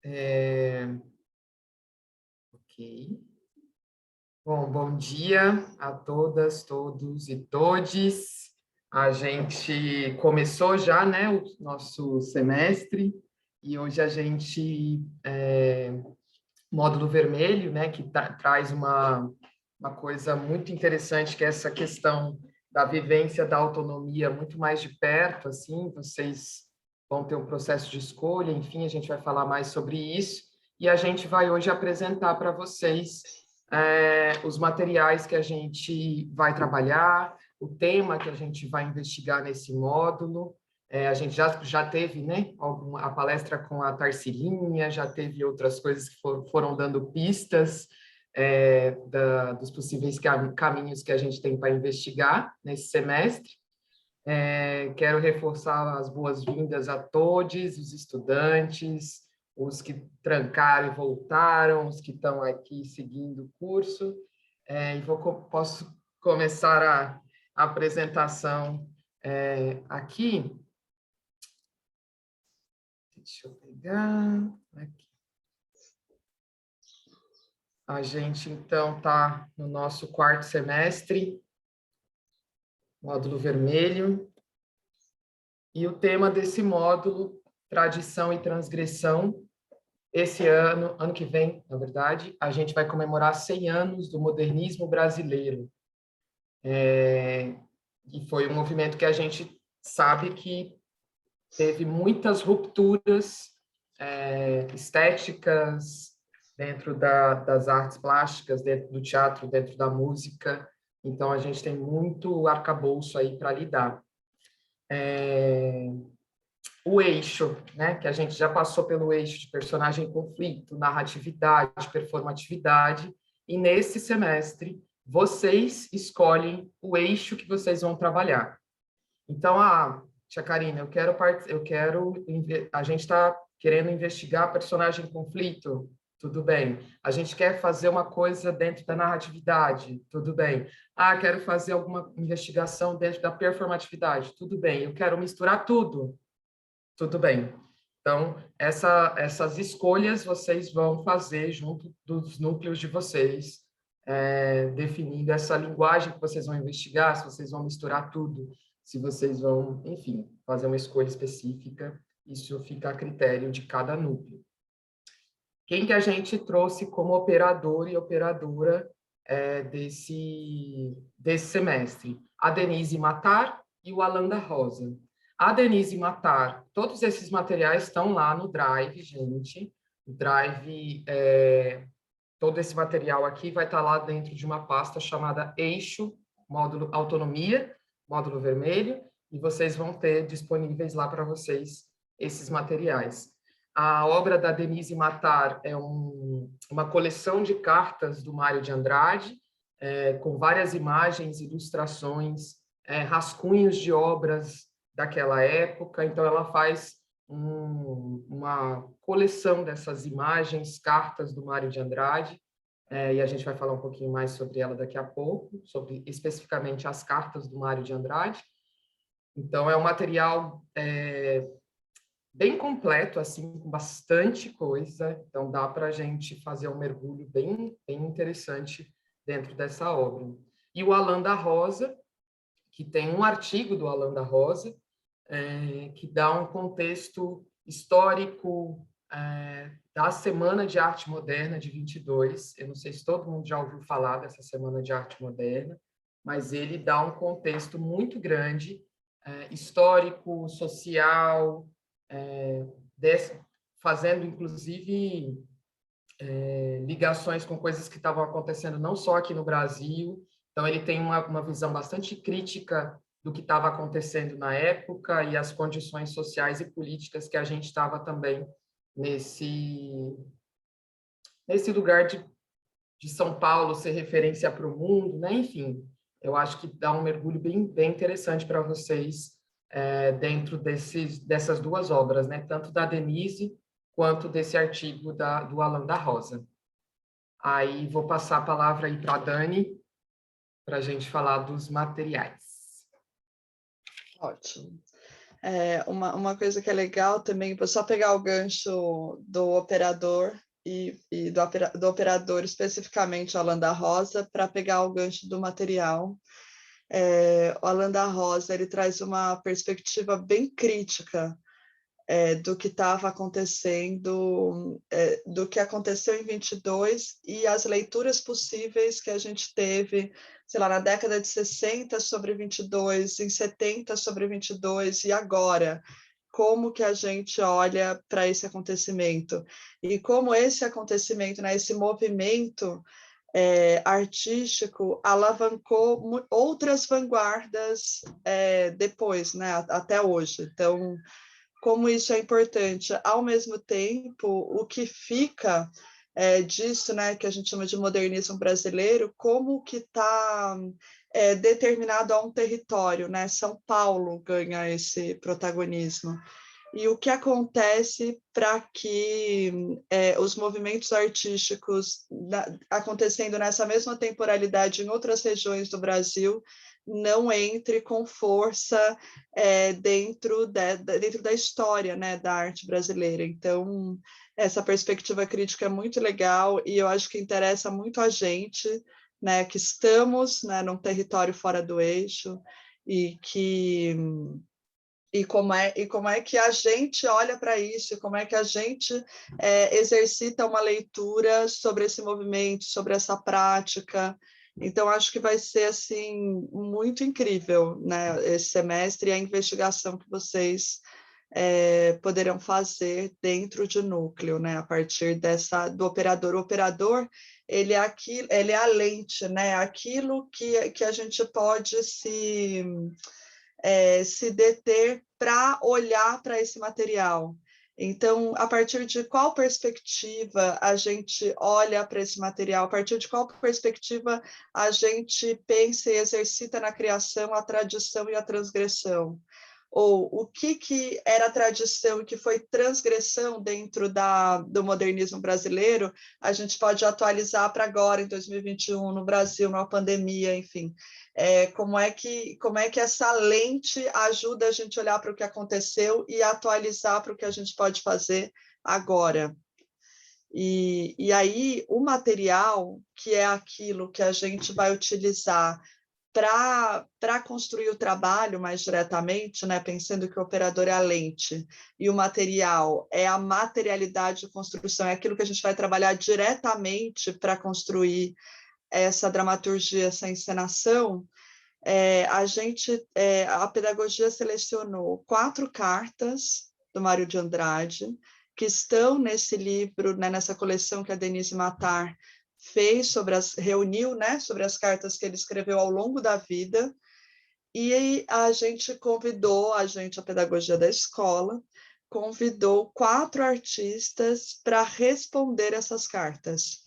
Ok. Bom dia a todas, todos e todes. A gente começou já, né, o nosso semestre e hoje a gente, módulo vermelho, né, que traz uma coisa muito interessante, que é essa questão da vivência da autonomia muito mais de perto, assim, vocês vão ter um processo de escolha, enfim, a gente vai falar mais sobre isso, e a gente vai hoje apresentar para vocês os materiais que a gente vai trabalhar, o tema que a gente vai investigar nesse módulo. A gente já teve, né, a palestra com a Tarcilinha, já teve outras coisas que foram dando pistas dos possíveis caminhos que a gente tem para investigar nesse semestre. Quero reforçar as boas-vindas a todos os estudantes, os que trancaram e voltaram, os que estão aqui seguindo o curso. Posso começar a apresentação aqui. Deixa eu pegar aqui. A gente, então, está no nosso quarto semestre, módulo vermelho, e o tema desse módulo, tradição e transgressão. Esse ano que vem, na verdade, a gente vai comemorar 100 anos do modernismo brasileiro. E foi um movimento que a gente sabe que teve muitas rupturas estéticas dentro das artes plásticas, dentro do teatro, dentro da música. Então, a gente tem muito arcabouço aí para lidar. O eixo, né, que a gente já passou pelo eixo de personagem conflito, narratividade, performatividade, e nesse semestre vocês escolhem o eixo que vocês vão trabalhar. Então, tia Karina, a gente está querendo investigar personagem conflito, tudo bem. A gente quer fazer uma coisa dentro da narratividade, tudo bem. Quero fazer alguma investigação dentro da performatividade, tudo bem. Eu quero misturar tudo, tudo bem. Então, essas escolhas vocês vão fazer junto dos núcleos de vocês, definindo essa linguagem que vocês vão investigar, se vocês vão misturar tudo, se vocês vão, enfim, fazer uma escolha específica, isso fica a critério de cada núcleo. Quem que a gente trouxe como operador e operadora desse semestre? A Denise Matar e o Alan da Rosa. A Denise Matar, todos esses materiais estão lá no Drive, gente. O Drive, todo esse material aqui vai estar lá dentro de uma pasta chamada Eixo, módulo Autonomia, módulo vermelho, e vocês vão ter disponíveis lá para vocês esses materiais. A obra da Denise Matar é uma coleção de cartas do Mário de Andrade, com várias imagens, ilustrações, rascunhos de obras daquela época. Então, ela faz uma coleção dessas imagens, cartas do Mário de Andrade, e a gente vai falar um pouquinho mais sobre ela daqui a pouco, sobre especificamente as cartas do Mário de Andrade. Então, é um material bem completo, assim, com bastante coisa, então dá para a gente fazer um mergulho bem interessante dentro dessa obra. E o Alan da Rosa, que tem um artigo do Alan da Rosa, que dá um contexto histórico da Semana de Arte Moderna de 22. Eu não sei se todo mundo já ouviu falar dessa Semana de Arte Moderna, mas ele dá um contexto muito grande, histórico, social, fazendo, inclusive, ligações com coisas que estavam acontecendo não só aqui no Brasil. Então, ele tem uma visão bastante crítica do que estava acontecendo na época e as condições sociais e políticas que a gente estava também nesse lugar de São Paulo ser referência para o mundo, né? Enfim, eu acho que dá um mergulho bem interessante para vocês dentro dessas duas obras, né? Tanto da Denise quanto desse artigo do Alan da Rosa. Aí vou passar a palavra aí para a Dani, para a gente falar dos materiais. Ótimo. Uma coisa que é legal também, vou só pegar o gancho do operador e do operador, especificamente o Alan da Rosa, para pegar o gancho do material. O Alan da Rosa, ele traz uma perspectiva bem crítica do que estava acontecendo, do que aconteceu em 22 e as leituras possíveis que a gente teve, sei lá, na década de 60 sobre 22, em 70 sobre 22 e agora. Como que a gente olha para esse acontecimento e como esse acontecimento, né, esse movimento artístico alavancou outras vanguardas depois, né, até hoje. Então, como isso é importante. Ao mesmo tempo, o que fica disso, né, que a gente chama de modernismo brasileiro, como que está determinado a um território, né? São Paulo ganha esse protagonismo. E o que acontece para que os movimentos artísticos acontecendo nessa mesma temporalidade em outras regiões do Brasil não entre com força dentro da história, né, da arte brasileira. Então, essa perspectiva crítica é muito legal e eu acho que interessa muito a gente, né, que estamos, né, num território fora do eixo e como é que a gente olha para isso, como é que a gente exercita uma leitura sobre esse movimento, sobre essa prática. Então, acho que vai ser assim muito incrível, né, esse semestre e a investigação que vocês poderão fazer dentro de núcleo, né, a partir do operador. O operador, ele é a lente, né, aquilo que a gente pode se deter para olhar para esse material. Então, a partir de qual perspectiva a gente olha para esse material? A partir de qual perspectiva a gente pensa e exercita na criação a tradição e a transgressão? Ou o que era tradição e que foi transgressão dentro do modernismo brasileiro, a gente pode atualizar para agora, em 2021, no Brasil, numa pandemia, enfim. Como é que essa lente ajuda a gente a olhar para o que aconteceu e atualizar para o que a gente pode fazer agora. E aí, o material, que é aquilo que a gente vai utilizar para construir o trabalho mais diretamente, né, pensando que o operador é a lente e o material é a materialidade de construção, é aquilo que a gente vai trabalhar diretamente para construir essa dramaturgia, essa encenação. A pedagogia selecionou 4 cartas do Mário de Andrade, que estão nesse livro, né, nessa coleção que a Denise Matar fez reuniu, né, sobre as cartas que ele escreveu ao longo da vida, e a pedagogia da escola, convidou 4 artistas para responder essas cartas.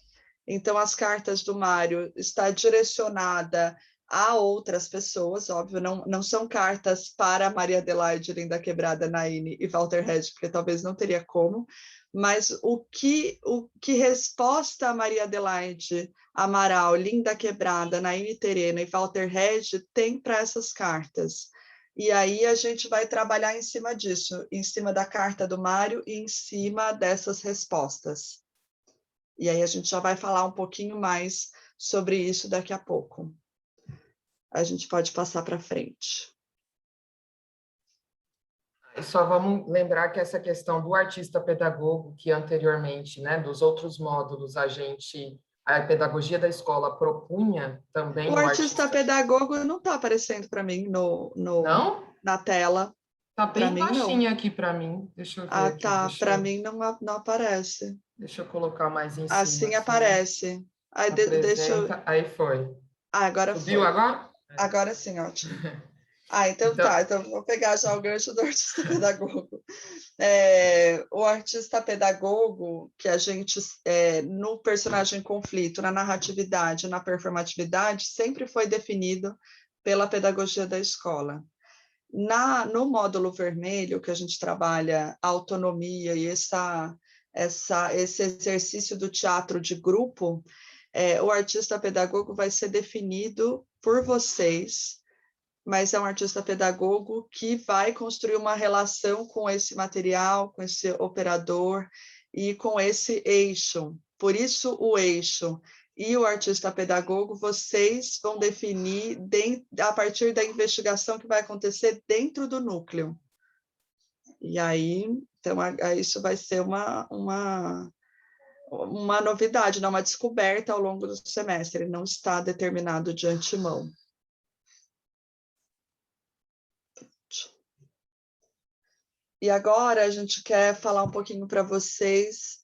Então, as cartas do Mário está direcionada a outras pessoas, óbvio, não são cartas para Maria Adelaide, Linda Quebrada, Naine e Walter Regi, porque talvez não teria como, mas o que resposta a Maria Adelaide Amaral, Linda Quebrada, Naine Terena e Walter Regi tem para essas cartas? E aí a gente vai trabalhar em cima disso, em cima da carta do Mário e em cima dessas respostas. E aí a gente já vai falar um pouquinho mais sobre isso daqui a pouco. A gente pode passar para frente. E só vamos lembrar que essa questão do artista pedagogo, que anteriormente, né, dos outros módulos, a pedagogia da escola propunha também O artista pedagogo não está aparecendo para mim Não? na tela. Tá Para bem mim, não. baixinha aqui para mim. Deixa eu ver aqui. Tá. Para mim não aparece. Deixa eu colocar mais em cima. Assim aparece. Aí deixa eu... Aí foi. Agora Subiu foi. agora? Agora sim, ótimo. Então tá. Então vou pegar já o gancho do artista pedagogo. O artista pedagogo, que a gente, no personagem conflito, na narratividade, na performatividade, sempre foi definido pela pedagogia da escola. No módulo vermelho, que a gente trabalha a autonomia e esse exercício do teatro de grupo, o artista pedagogo vai ser definido por vocês mas é um artista pedagogo que vai construir uma relação com esse material, com esse operador e com esse eixo. Por isso, o eixo e o artista pedagogo, vocês vão definir a partir da investigação que vai acontecer dentro do núcleo. E aí, então, isso vai ser uma novidade, uma descoberta ao longo do semestre, não está determinado de antemão. E agora a gente quer falar um pouquinho para vocês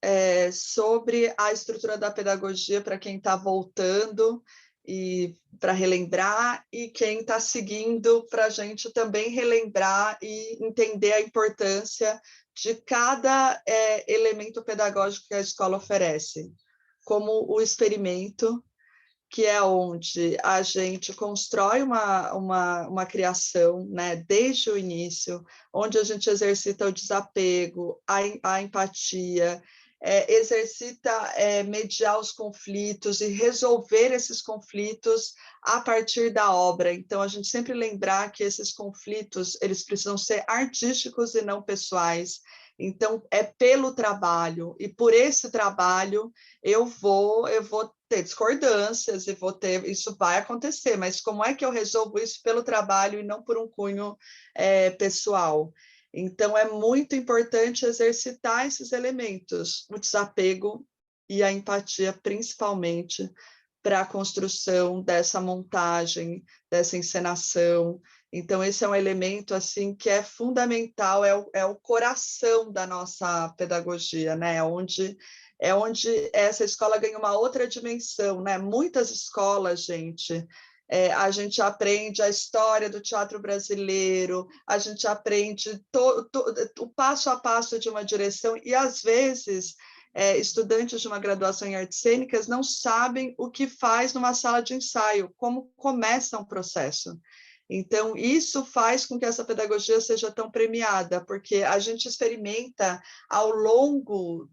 sobre a estrutura da pedagogia para quem está voltando e para relembrar, e quem está seguindo para a gente também relembrar e entender a importância de cada elemento pedagógico que a escola oferece, como o experimento, que é onde a gente constrói uma criação, né, desde o início, onde a gente exercita o desapego, a empatia, exercita mediar os conflitos e resolver esses conflitos a partir da obra. Então, a gente sempre lembrar que esses conflitos, eles precisam ser artísticos e não pessoais. Então, é pelo trabalho, e por esse trabalho eu vou ter discordâncias e isso vai acontecer, mas como é que eu resolvo isso pelo trabalho e não por um cunho pessoal? Então, é muito importante exercitar esses elementos, o desapego e a empatia, principalmente, para a construção dessa montagem, dessa encenação. Então, esse é um elemento assim que é fundamental, é o coração da nossa pedagogia, né? É onde essa escola ganha uma outra dimensão, né? Muitas escolas, gente, a gente aprende a história do teatro brasileiro, a gente aprende o passo a passo de uma direção, e às vezes estudantes de uma graduação em artes cênicas não sabem o que faz numa sala de ensaio, como começa um processo. Então, isso faz com que essa pedagogia seja tão premiada, porque a gente experimenta ao longo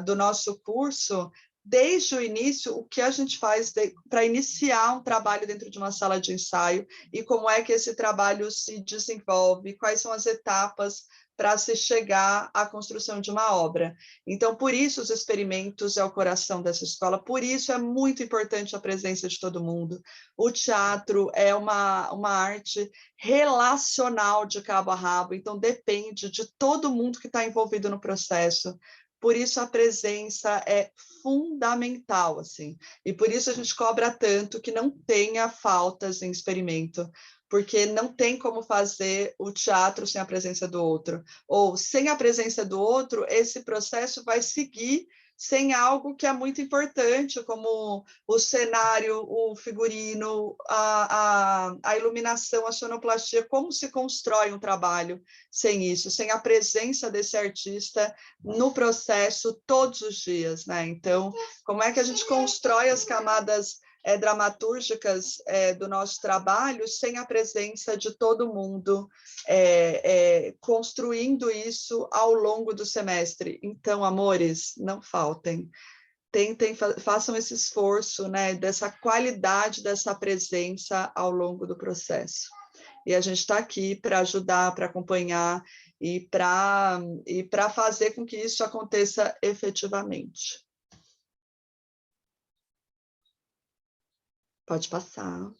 do nosso curso, desde o início, o que a gente faz para iniciar um trabalho dentro de uma sala de ensaio e como é que esse trabalho se desenvolve, quais são as etapas para se chegar à construção de uma obra. Então, por isso os experimentos é o coração dessa escola, por isso é muito importante a presença de todo mundo. O teatro é uma arte relacional de cabo a rabo, então depende de todo mundo que está envolvido no processo. Por isso a presença é fundamental, assim. E por isso a gente cobra tanto que não tenha faltas em experimento, porque não tem como fazer o teatro sem a presença do outro. Ou, sem a presença do outro, esse processo vai seguir sem algo que é muito importante, como o cenário, o figurino, a iluminação, a sonoplastia. Como se constrói um trabalho sem isso, sem a presença desse artista no processo todos os dias, né? Então, como é que a gente constrói as camadas dramatúrgicas do nosso trabalho sem a presença de todo mundo construindo isso ao longo do semestre? Então, amores, não faltem. Façam esse esforço, né, dessa qualidade dessa presença ao longo do processo. E a gente está aqui para ajudar, para acompanhar e para fazer com que isso aconteça efetivamente. Pode passar.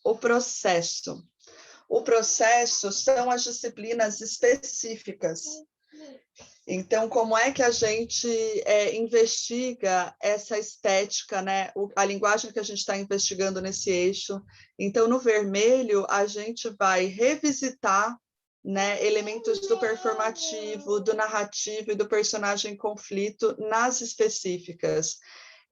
O processo. O processo são as disciplinas específicas. Então, como é que a gente investiga essa estética, né? A linguagem que a gente está investigando nesse eixo? Então, no vermelho, a gente vai revisitar, né, elementos do performativo, do narrativo e do personagem em conflito nas específicas.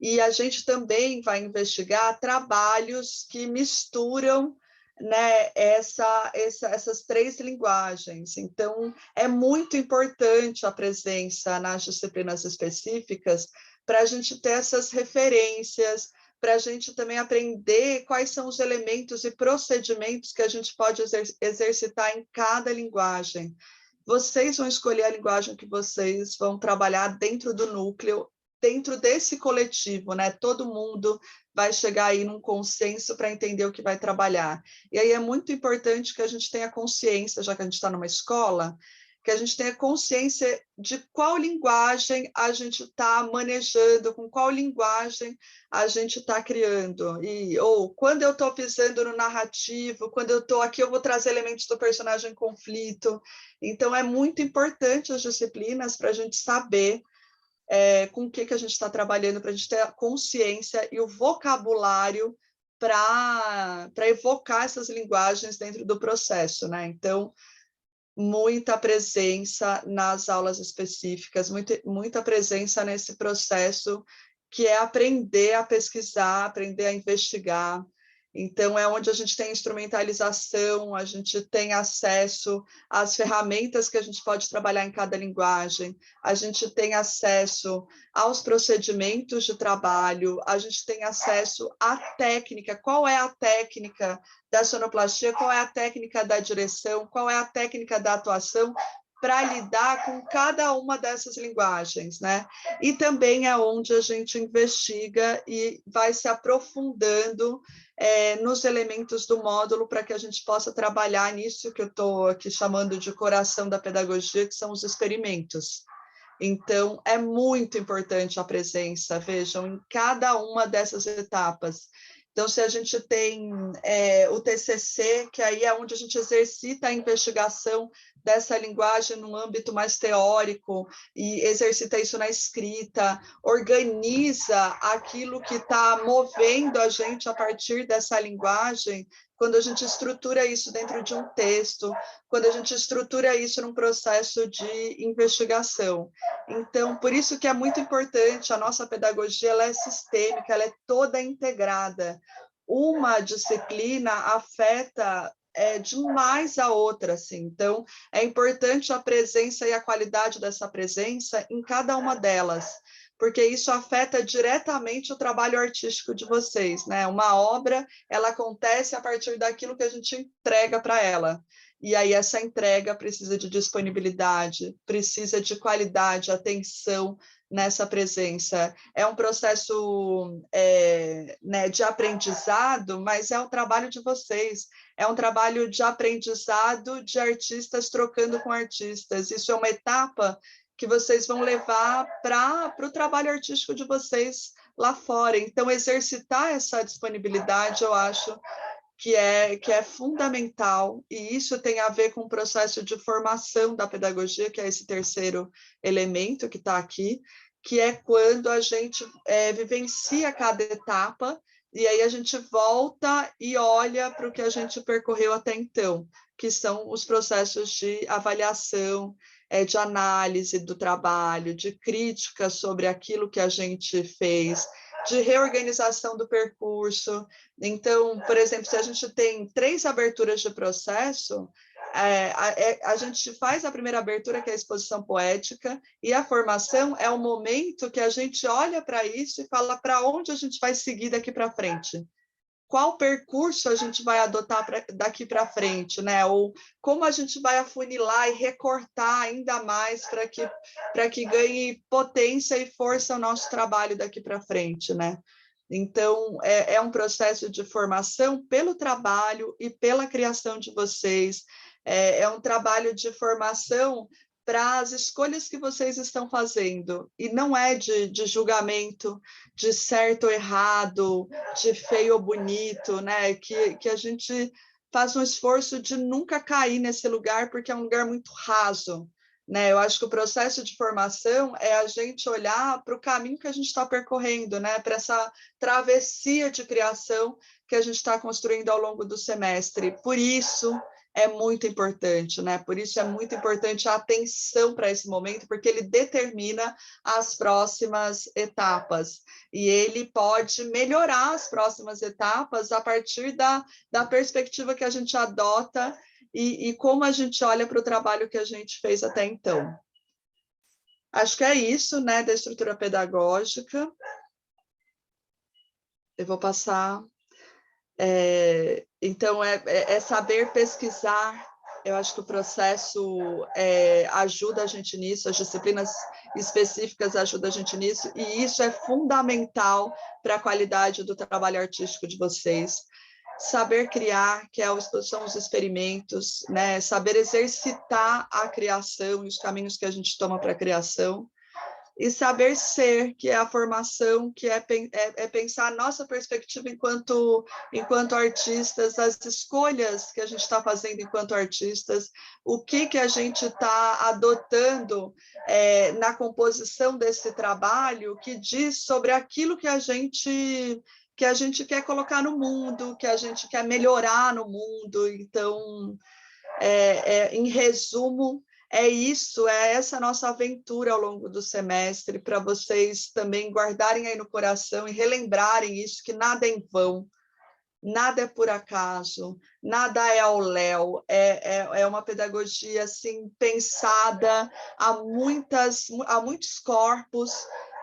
E a gente também vai investigar trabalhos que misturam, né, essas três linguagens. Então, é muito importante a presença nas disciplinas específicas para a gente ter essas referências, para a gente também aprender quais são os elementos e procedimentos que a gente pode exercitar em cada linguagem. Vocês vão escolher a linguagem que vocês vão trabalhar dentro do núcleo dentro desse coletivo, né? Todo mundo vai chegar aí num consenso para entender o que vai trabalhar. E aí é muito importante que a gente tenha consciência, já que a gente está numa escola, que a gente tenha consciência de qual linguagem a gente está manejando, com qual linguagem a gente está criando. Ou quando eu estou pisando no narrativo, quando eu estou aqui, eu vou trazer elementos do personagem em conflito. Então, é muito importante as disciplinas para a gente saber com o que a gente está trabalhando, para a gente ter a consciência e o vocabulário para evocar essas linguagens dentro do processo, né? Então, muita presença nas aulas específicas, muita presença nesse processo que é aprender a pesquisar, aprender a investigar. Então, é onde a gente tem instrumentalização, a gente tem acesso às ferramentas que a gente pode trabalhar em cada linguagem, a gente tem acesso aos procedimentos de trabalho, a gente tem acesso à técnica. Qual é a técnica da sonoplastia? Qual é a técnica da direção? Qual é a técnica da atuação? Para lidar com cada uma dessas linguagens, né? E também é onde a gente investiga e vai se aprofundando nos elementos do módulo para que a gente possa trabalhar nisso que eu estou aqui chamando de coração da pedagogia, que são os experimentos. Então, é muito importante a presença, vejam, em cada uma dessas etapas. Então, se a gente tem o TCC, que aí é onde a gente exercita a investigação dessa linguagem num âmbito mais teórico e exercita isso na escrita, organiza aquilo que está movendo a gente a partir dessa linguagem, quando a gente estrutura isso dentro de um texto, quando a gente estrutura isso num processo de investigação. Então, por isso que é muito importante, a nossa pedagogia ela é sistêmica, ela é toda integrada. Uma disciplina afeta demais a outra, assim. Então, é importante a presença e a qualidade dessa presença em cada uma delas, porque isso afeta diretamente o trabalho artístico de vocês, né? Uma obra, ela acontece a partir daquilo que a gente entrega para ela. E aí essa entrega precisa de disponibilidade, precisa de qualidade, atenção nessa presença. É um processo né, de aprendizado, mas é um trabalho de vocês. É um trabalho de aprendizado de artistas trocando com artistas. Isso é uma etapa que vocês vão levar para o trabalho artístico de vocês lá fora. Então, exercitar essa disponibilidade, eu acho que é fundamental, e isso tem a ver com o processo de formação da pedagogia, que é esse terceiro elemento que está aqui, que é quando a gente vivencia cada etapa, e aí a gente volta e olha para o que a gente percorreu até então, que são os processos de avaliação, de análise do trabalho, de crítica sobre aquilo que a gente fez, de reorganização do percurso. Então, por exemplo, se a gente tem 3 aberturas de processo, a gente faz a primeira abertura, que é a exposição poética, e a formação é o momento que a gente olha para isso e fala para onde a gente vai seguir daqui para frente. Qual percurso a gente vai adotar daqui para frente, né? Ou como a gente vai afunilar e recortar ainda mais para que ganhe potência e força o nosso trabalho daqui para frente, né? Então, é um processo de formação pelo trabalho e pela criação de vocês, é um trabalho de formação para as escolhas que vocês estão fazendo, e não é de julgamento, de certo ou errado, de feio ou bonito, né? Que a gente faz um esforço de nunca cair nesse lugar, porque é um lugar muito raso, né? Eu acho que o processo de formação é a gente olhar para o caminho que a gente está percorrendo, né? Para essa travessia de criação que a gente está construindo ao longo do semestre. Por isso é muito importante, né? Por isso é muito importante a atenção para esse momento, porque ele determina as próximas etapas. E ele pode melhorar as próximas etapas a partir da perspectiva que a gente adota e como a gente olha para o trabalho que a gente fez até então. Acho que é isso, né, da estrutura pedagógica. Eu vou passar... Então, é saber pesquisar Eu acho que o processo ajuda a gente nisso, as disciplinas específicas ajudam a gente nisso, e isso é fundamental para a qualidade do trabalho artístico de vocês. Saber criar, que são os experimentos, né? Saber exercitar a criação e os caminhos que a gente toma para a criação, e saber ser, que é a formação, que é pensar a nossa perspectiva enquanto artistas, as escolhas que a gente está fazendo enquanto artistas, o que a gente está adotando na composição desse trabalho, que diz sobre aquilo que a gente quer colocar no mundo, que a gente quer melhorar no mundo. Então, em resumo, isso, é essa nossa aventura ao longo do semestre, para vocês também guardarem aí no coração e relembrarem isso, que nada é em vão, nada é por acaso, nada é ao léu, é uma pedagogia assim, pensada a muitos corpos,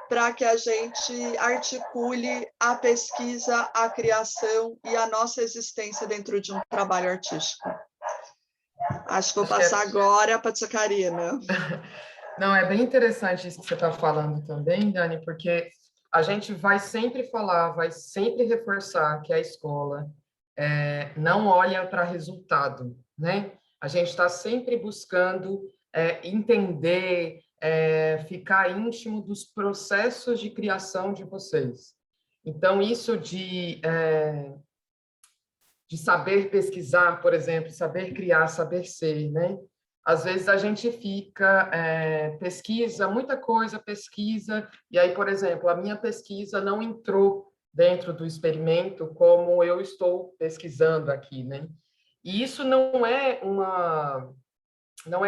para que a gente articule a pesquisa, a criação e a nossa existência dentro de um trabalho artístico. Acho que vou passar agora para a tia Karina. Não, é bem interessante isso que você está falando também, Dani, porque a gente vai sempre falar, vai sempre reforçar que a escola não olha para resultado, né? A gente está sempre buscando entender, ficar íntimo dos processos de criação de vocês. Então, isso de saber pesquisar, por exemplo, saber criar, saber ser, né? Às vezes a gente fica, pesquisa, muita coisa, pesquisa, e aí, por exemplo, a minha pesquisa não entrou dentro do experimento como eu estou pesquisando aqui, né? E isso não é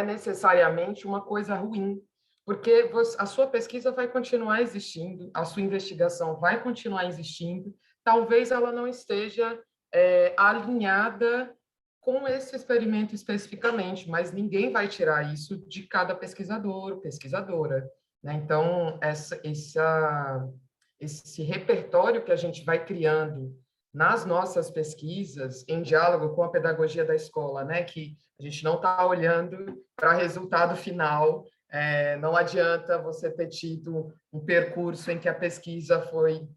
necessariamente uma coisa ruim, porque a sua pesquisa vai continuar existindo, a sua investigação vai continuar existindo, talvez ela não esteja alinhada com esse experimento especificamente, mas ninguém vai tirar isso de cada pesquisador, pesquisadora, né? Então, esse repertório que a gente vai criando nas nossas pesquisas, em diálogo com a pedagogia da escola, né? Que a gente não está olhando para o resultado final, não adianta você ter tido um percurso em que a pesquisa foi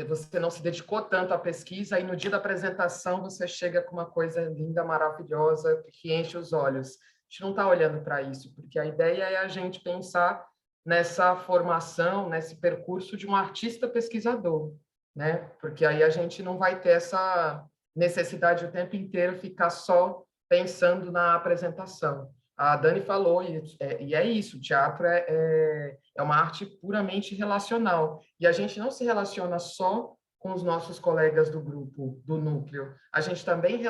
você não se dedicou tanto à pesquisa, e no dia da apresentação você chega com uma coisa linda, maravilhosa, que enche os olhos. A gente não está olhando para isso, porque a ideia é a gente pensar nessa formação, nesse percurso de um artista pesquisador, né? Porque aí a gente não vai ter essa necessidade o tempo inteiro ficar só pensando na apresentação. A Dani falou, e é isso, o teatro é uma arte puramente relacional. E a gente não se relaciona só com os nossos colegas do grupo, do núcleo. A gente também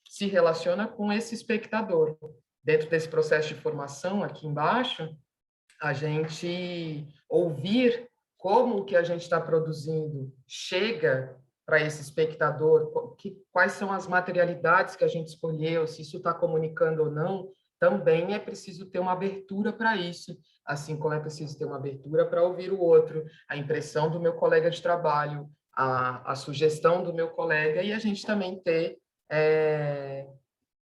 se relaciona com esse espectador. Dentro desse processo de formação, aqui embaixo, a gente ouvir como o que a gente está produzindo chega para esse espectador, quais são as materialidades que a gente escolheu, se isso está comunicando ou não, também é preciso ter uma abertura para isso, assim como é preciso ter uma abertura para ouvir o outro, a impressão do meu colega de trabalho, a sugestão do meu colega, e a gente também ter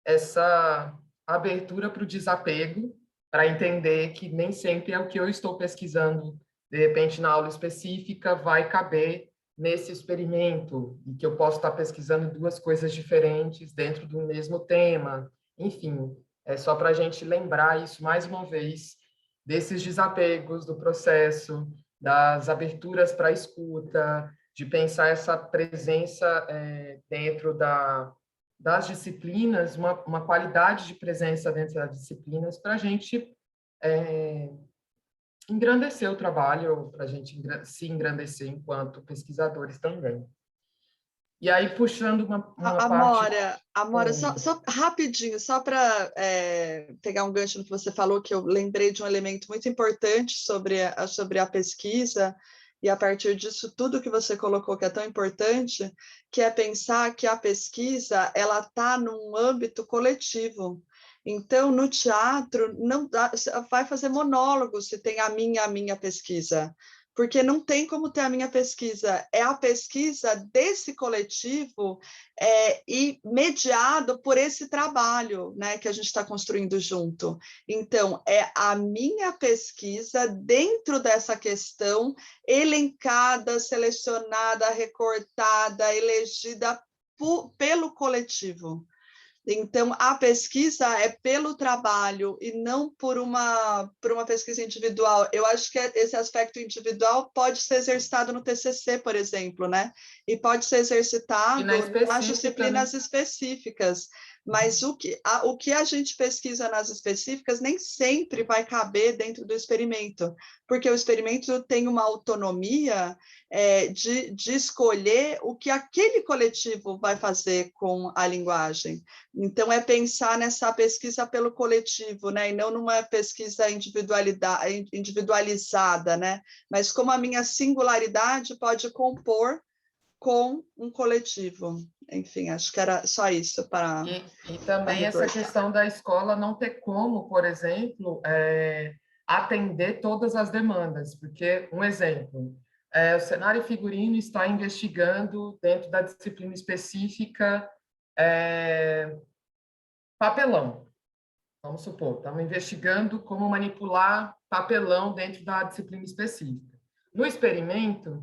essa abertura para o desapego, para entender que nem sempre é o que eu estou pesquisando, de repente, na aula específica, vai caber nesse experimento, e que eu posso estar pesquisando duas coisas diferentes dentro do mesmo tema. Enfim, é só para a gente lembrar isso mais uma vez, desses desapegos do processo, das aberturas para a escuta, de pensar essa presença dentro das disciplinas, uma qualidade de presença dentro das disciplinas para a gente engrandecer o trabalho, para a gente se engrandecer enquanto pesquisadores também. E aí, puxando uma parte... Amora, só rapidinho, só para pegar um gancho no que você falou, que eu lembrei de um elemento muito importante sobre a pesquisa, e a partir disso, tudo que você colocou que é tão importante, que é pensar que a pesquisa ela está num âmbito coletivo. Então, no teatro, não vai fazer monólogo se tem a minha pesquisa. porque não tem como ter a minha pesquisa, é a pesquisa desse coletivo e mediado por esse trabalho, né, que a gente está construindo junto. Então, é a minha pesquisa dentro dessa questão, elencada, selecionada, recortada, elegida pelo coletivo. Então, a pesquisa é pelo trabalho e não por uma pesquisa individual. Eu acho que esse aspecto individual pode ser exercitado no TCC, por exemplo, né? E pode ser exercitado nas disciplinas específicas. Mas o que a gente pesquisa nas específicas nem sempre vai caber dentro do experimento, porque o experimento tem uma autonomia de escolher o que aquele coletivo vai fazer com a linguagem. Então, é pensar nessa pesquisa pelo coletivo, né? E não numa pesquisa individualizada, né? Mas como a minha singularidade pode compor com um coletivo. Enfim, acho que era só isso para E também essa questão da escola não ter como, por exemplo, atender todas as demandas, porque, um exemplo, o Cenário Figurino está investigando, dentro da disciplina específica, papelão. Vamos supor, estamos investigando como manipular papelão dentro da disciplina específica. No experimento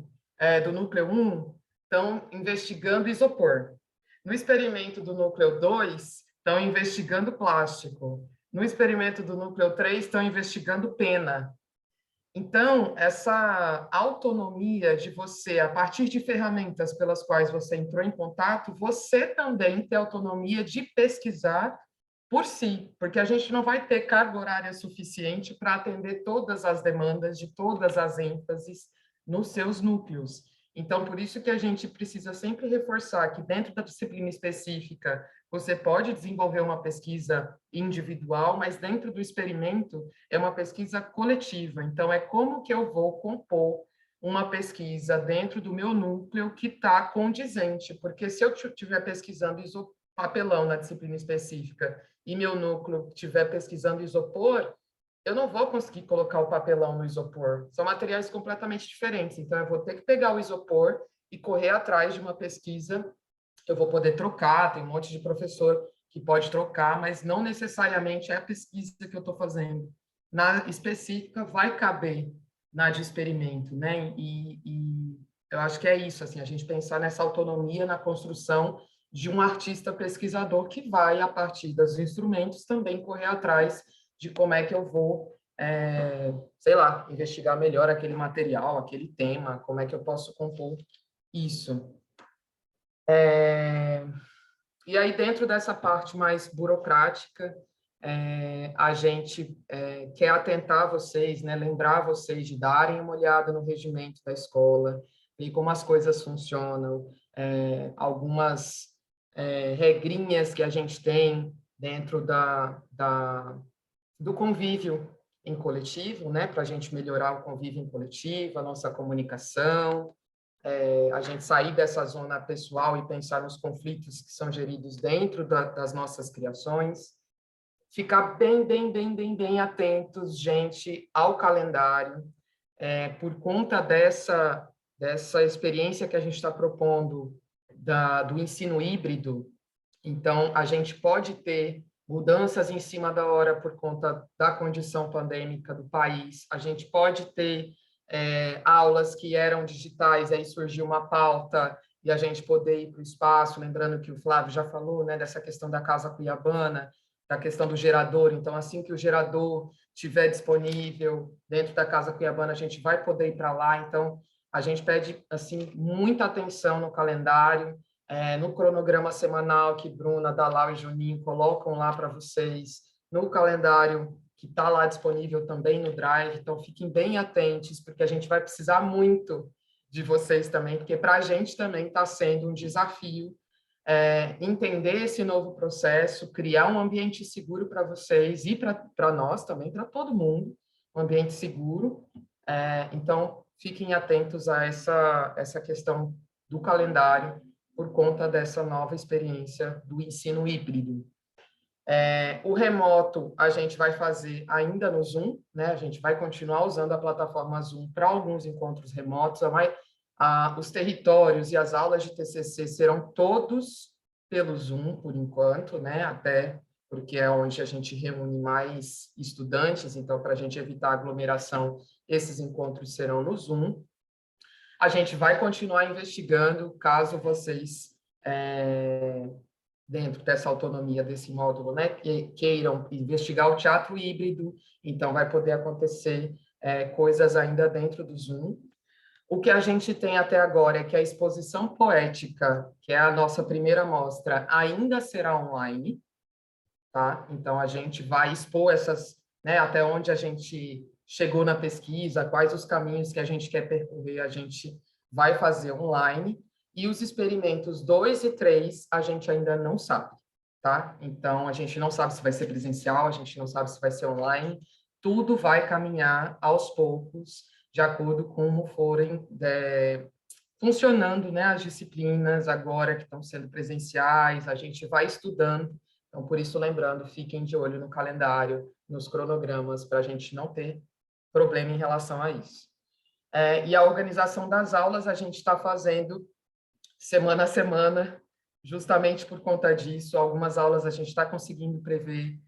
do núcleo 1, estão investigando isopor. No experimento do núcleo 2, estão investigando plástico. No experimento do núcleo 3, estão investigando pena. Então, essa autonomia de você, a partir de ferramentas pelas quais você entrou em contato, você também tem autonomia de pesquisar por si, porque a gente não vai ter carga horária suficiente para atender todas as demandas de todas as ênfases nos seus núcleos. Então, por isso que a gente precisa sempre reforçar que dentro da disciplina específica você pode desenvolver uma pesquisa individual, mas dentro do experimento é uma pesquisa coletiva. Então, é como que eu vou compor uma pesquisa dentro do meu núcleo que está condizente, porque se eu estiver pesquisando papelão na disciplina específica e meu núcleo estiver pesquisando isopor, eu não vou conseguir colocar o papelão no isopor. São materiais completamente diferentes, então eu vou ter que pegar o isopor e correr atrás de uma pesquisa. Eu vou poder trocar, tem um monte de professor que pode trocar, mas não necessariamente é a pesquisa que eu estou fazendo. Na específica, vai caber na de experimento, né? E eu acho que é isso, assim, a gente pensar nessa autonomia na construção de um artista pesquisador que vai, a partir dos instrumentos, também correr atrás de como é que eu vou, sei lá, investigar melhor aquele material, aquele tema, como é que eu posso compor isso. E aí, dentro dessa parte mais burocrática, a gente quer atentar vocês, né, lembrar vocês de darem uma olhada no regimento da escola, ver como as coisas funcionam, algumas regrinhas que a gente tem dentro do convívio em coletivo, né, para a gente melhorar o convívio em coletivo, a nossa comunicação, a gente sair dessa zona pessoal e pensar nos conflitos que são geridos dentro das nossas criações. Ficar bem atentos, gente, ao calendário, por conta dessa experiência que a gente está propondo do ensino híbrido. Então, a gente pode ter mudanças em cima da hora por conta da condição pandêmica do país, a gente pode ter aulas que eram digitais, aí surgiu uma pauta e a gente poder ir para o espaço, lembrando que o Flávio já falou, né, dessa questão da Casa Cuiabana, da questão do gerador. Então, assim que o gerador estiver disponível dentro da Casa Cuiabana, a gente vai poder ir para lá. Então, a gente pede assim muita atenção no calendário, no cronograma semanal que Bruna, Dalau e Juninho colocam lá para vocês, no calendário que está lá disponível também no Drive. Então, fiquem bem atentos, porque a gente vai precisar muito de vocês também, porque para a gente também está sendo um desafio entender esse novo processo, criar um ambiente seguro para vocês e para nós também, para todo mundo, um ambiente seguro. Então, fiquem atentos a essa questão do calendário por conta dessa nova experiência do ensino híbrido. O remoto a gente vai fazer ainda no Zoom, né? A gente vai continuar usando a plataforma Zoom para alguns encontros remotos, os territórios e as aulas de TCC serão todos pelo Zoom, por enquanto, né? Até porque é onde a gente reúne mais estudantes, então, para a gente evitar aglomeração, esses encontros serão no Zoom. A gente vai continuar investigando, caso vocês dentro dessa autonomia desse módulo, né, queiram investigar o teatro híbrido, então vai poder acontecer coisas ainda dentro do Zoom. O que a gente tem até agora é que a exposição poética, que é a nossa primeira mostra, ainda será online, tá? Então a gente vai expor essas, né, até onde a gente chegou na pesquisa, quais os caminhos que a gente quer percorrer, a gente vai fazer online. E os experimentos 2 e 3 a gente ainda não sabe, tá? Então, a gente não sabe se vai ser presencial, a gente não sabe se vai ser online. Tudo vai caminhar aos poucos, de acordo com como forem funcionando, né, as disciplinas agora que estão sendo presenciais, a gente vai estudando. Então, por isso, lembrando, fiquem de olho no calendário, nos cronogramas, para a gente não ter problema em relação a isso. E a organização das aulas a gente está fazendo semana a semana, justamente por conta disso. Algumas aulas a gente está conseguindo prever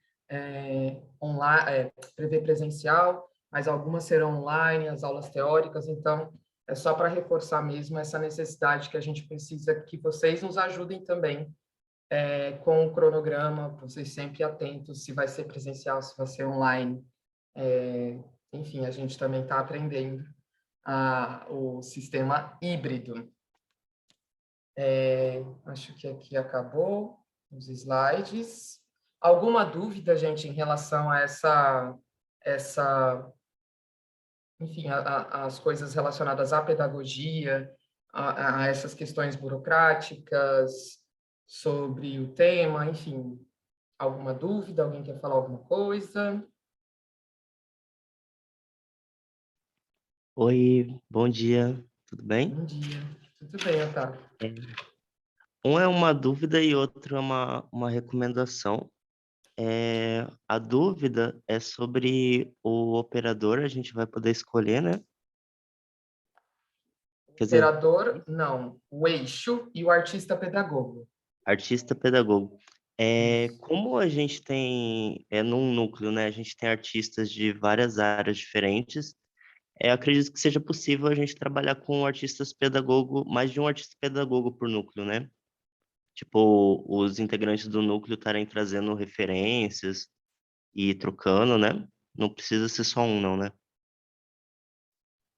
online, prever presencial, mas algumas serão online, as aulas teóricas. Então, é só para reforçar mesmo essa necessidade que a gente precisa que vocês nos ajudem também com o cronograma, vocês sempre atentos se vai ser presencial, se vai ser online. Enfim, a gente também está aprendendo o sistema híbrido. Acho que aqui acabou os slides. Alguma dúvida, gente, em relação a enfim, as coisas relacionadas à pedagogia, a essas questões burocráticas, sobre o tema, enfim, alguma dúvida? Alguém quer falar alguma coisa? Oi, bom dia, tudo bem? Bom dia. Tudo bem, Otávio? Um é uma dúvida e outro é uma recomendação. A dúvida é sobre o operador, a gente vai poder escolher, né? Quer dizer, Operador, não. O eixo e o artista pedagogo. artista pedagogo. Isso. Como a gente tem, num núcleo, né? A gente tem artistas de várias áreas diferentes. Acredito que seja possível a gente trabalhar com artistas pedagogo, mais de um artista pedagogo por núcleo, né? Tipo, os integrantes do núcleo estarem trazendo referências e trocando, né? Não precisa ser só um, não, né?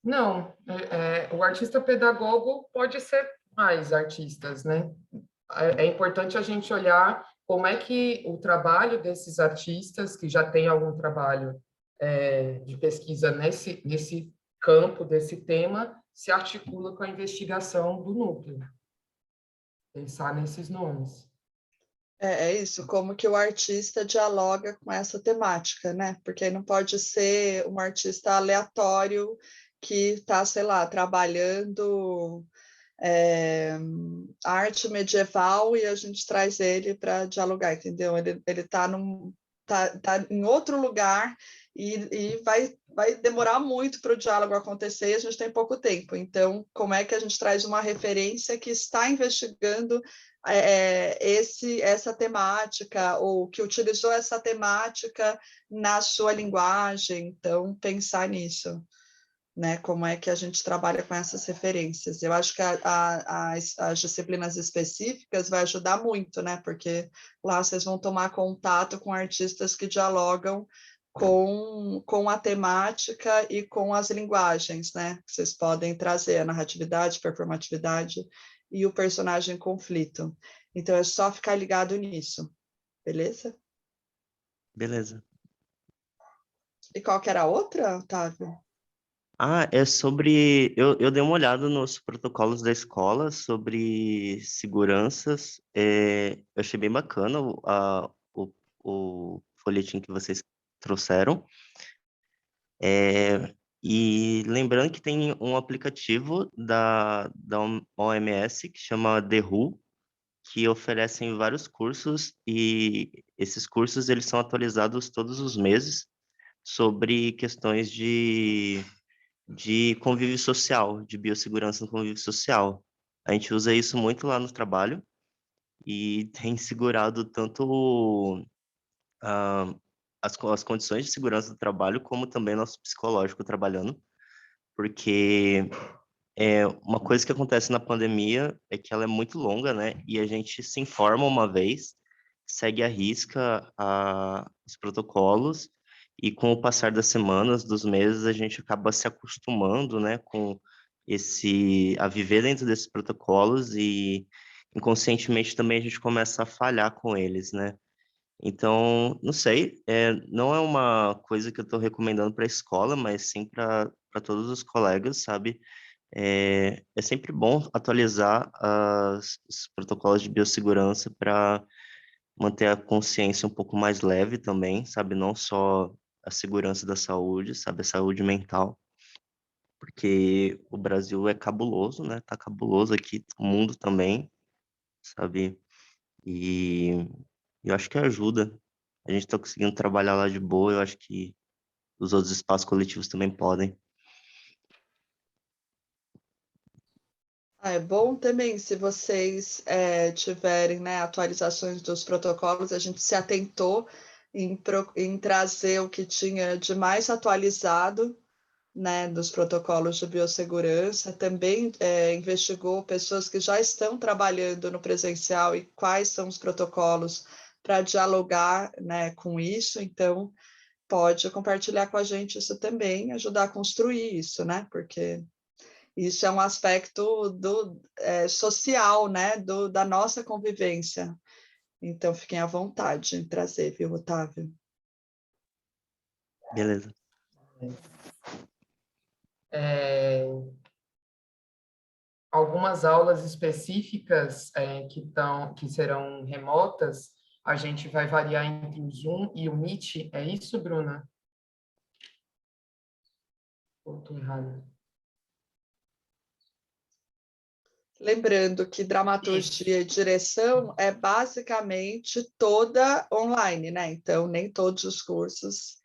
Não, o artista pedagogo pode ser mais artistas, né? É importante a gente olhar como é que o trabalho desses artistas, que já têm algum trabalho de pesquisa nesse campo, desse tema, se articula com a investigação do núcleo. Pensar nesses nomes. É isso, como que o artista dialoga com essa temática, né? Porque não pode ser um artista aleatório que está, sei lá, trabalhando arte medieval e a gente traz ele para dialogar, entendeu? Ele está tá em outro lugar e vai demorar muito para o diálogo acontecer e a gente tem pouco tempo. Então, como é que a gente traz uma referência que está investigando essa temática ou que utilizou essa temática na sua linguagem? Então, pensar nisso. Né, como é que a gente trabalha com essas referências. Eu acho que as disciplinas específicas vai ajudar muito, né, porque lá vocês vão tomar contato com artistas que dialogam com a temática e com as linguagens, né, que vocês podem trazer a narratividade, performatividade e o personagem em conflito. Então, é só ficar ligado nisso, beleza? Beleza. E qual que era a outra, Otávio? É sobre. Eu dei uma olhada nos protocolos da escola sobre seguranças. Eu achei bem bacana o folhetim que vocês trouxeram. E lembrando que tem um aplicativo da OMS que chama The Who, que oferecem vários cursos e Esses cursos, eles são atualizados todos os meses sobre questões de convívio social, de biossegurança no convívio social. A gente usa isso muito lá no trabalho e tem segurado tanto as condições de segurança do trabalho, como também nosso psicológico trabalhando, porque uma coisa que acontece na pandemia é que ela é muito longa, né? E a gente se informa uma vez, segue à risca os protocolos, e com o passar das semanas, dos meses, a gente acaba se acostumando, né, com a viver dentro desses protocolos, e inconscientemente também a gente começa a falhar com eles, né? Então, não sei, não é uma coisa que eu estou recomendando para a escola, mas sim para todos os colegas, sabe? É sempre bom atualizar os protocolos de biossegurança para manter a consciência um pouco mais leve também, sabe? Não só a segurança da saúde, sabe? A saúde mental, porque o Brasil é cabuloso, né? Tá cabuloso aqui, o mundo também, sabe? E eu acho que ajuda. A gente tá conseguindo trabalhar lá de boa, eu acho que os outros espaços coletivos também podem. É bom também, se vocês tiverem, né, atualizações dos protocolos, a gente se atentou em trazer o que tinha de mais atualizado, né, dos protocolos de biossegurança, também investigou pessoas que já estão trabalhando no presencial e quais são os protocolos para dialogar, né, com isso, então pode compartilhar com a gente isso também, ajudar a construir isso, né, porque isso é um aspecto social, né, da nossa convivência. Então, fiquem à vontade em trazer, viu, Otávio? Beleza. Algumas aulas específicas que serão remotas, a gente vai variar entre o Zoom e o Meet. É isso, Bruna? Ou estou errado? Lembrando que Isso. dramaturgia e direção é basicamente toda online, né? Então, nem todos os cursos,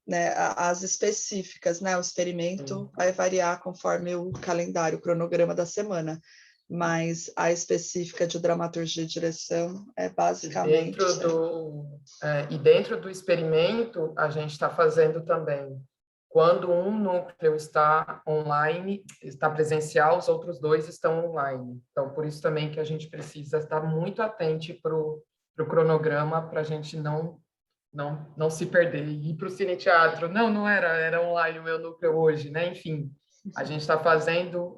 né, as específicas, né? O experimento vai variar conforme o calendário, o cronograma da semana, mas a específica de dramaturgia e direção é basicamente. E dentro do experimento, a gente está fazendo também, quando um núcleo está online, está presencial, os outros dois estão online. Então, por isso também que a gente precisa estar muito atente para o cronograma, para a gente não se perder. E ir para o cine-teatro, não era online o meu núcleo hoje, né? Enfim, a gente está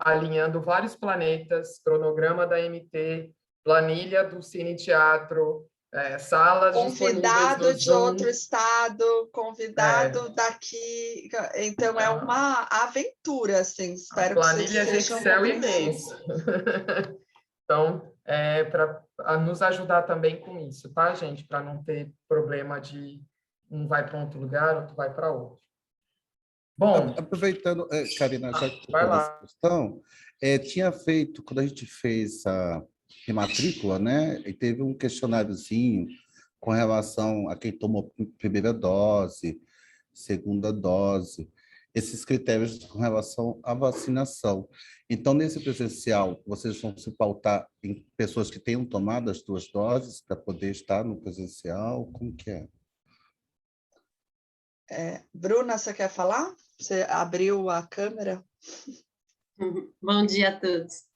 alinhando vários planetas, cronograma da MT, planilha do cine-teatro, salas disponíveis no Convidado de Zoom. outro estado, convidado daqui. Então, é uma aventura, assim. A Espero que vocês planilha de estejam Excel imensa. Então, para nos ajudar também com isso, tá, gente? Para não ter problema de um vai para outro lugar, outro vai para outro. Bom, Aproveitando, Karina, já que vai tocou nessa lá. questão, tinha feito, quando a gente fez a rematrícula, né, e teve um questionáriozinho com relação a quem tomou primeira dose, segunda dose, esses critérios com relação à vacinação. Então, nesse presencial, vocês vão se pautar em pessoas que tenham tomado as duas doses para poder estar no presencial? Como que é? Bruna, você quer falar? Você abriu a câmera? Bom dia a todos.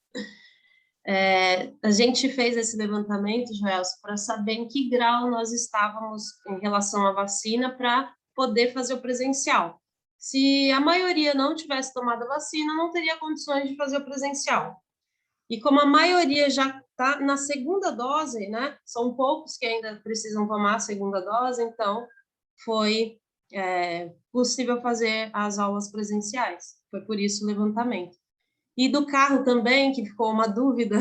A gente fez esse levantamento, Joelson, para saber em que grau nós estávamos em relação à vacina para poder fazer o presencial. Se a maioria não tivesse tomado a vacina, não teria condições de fazer o presencial. E como a maioria já está na segunda dose, né? São poucos que ainda precisam tomar a segunda dose, então foi possível fazer as aulas presenciais. Foi por isso o levantamento. E do carro também, que ficou uma dúvida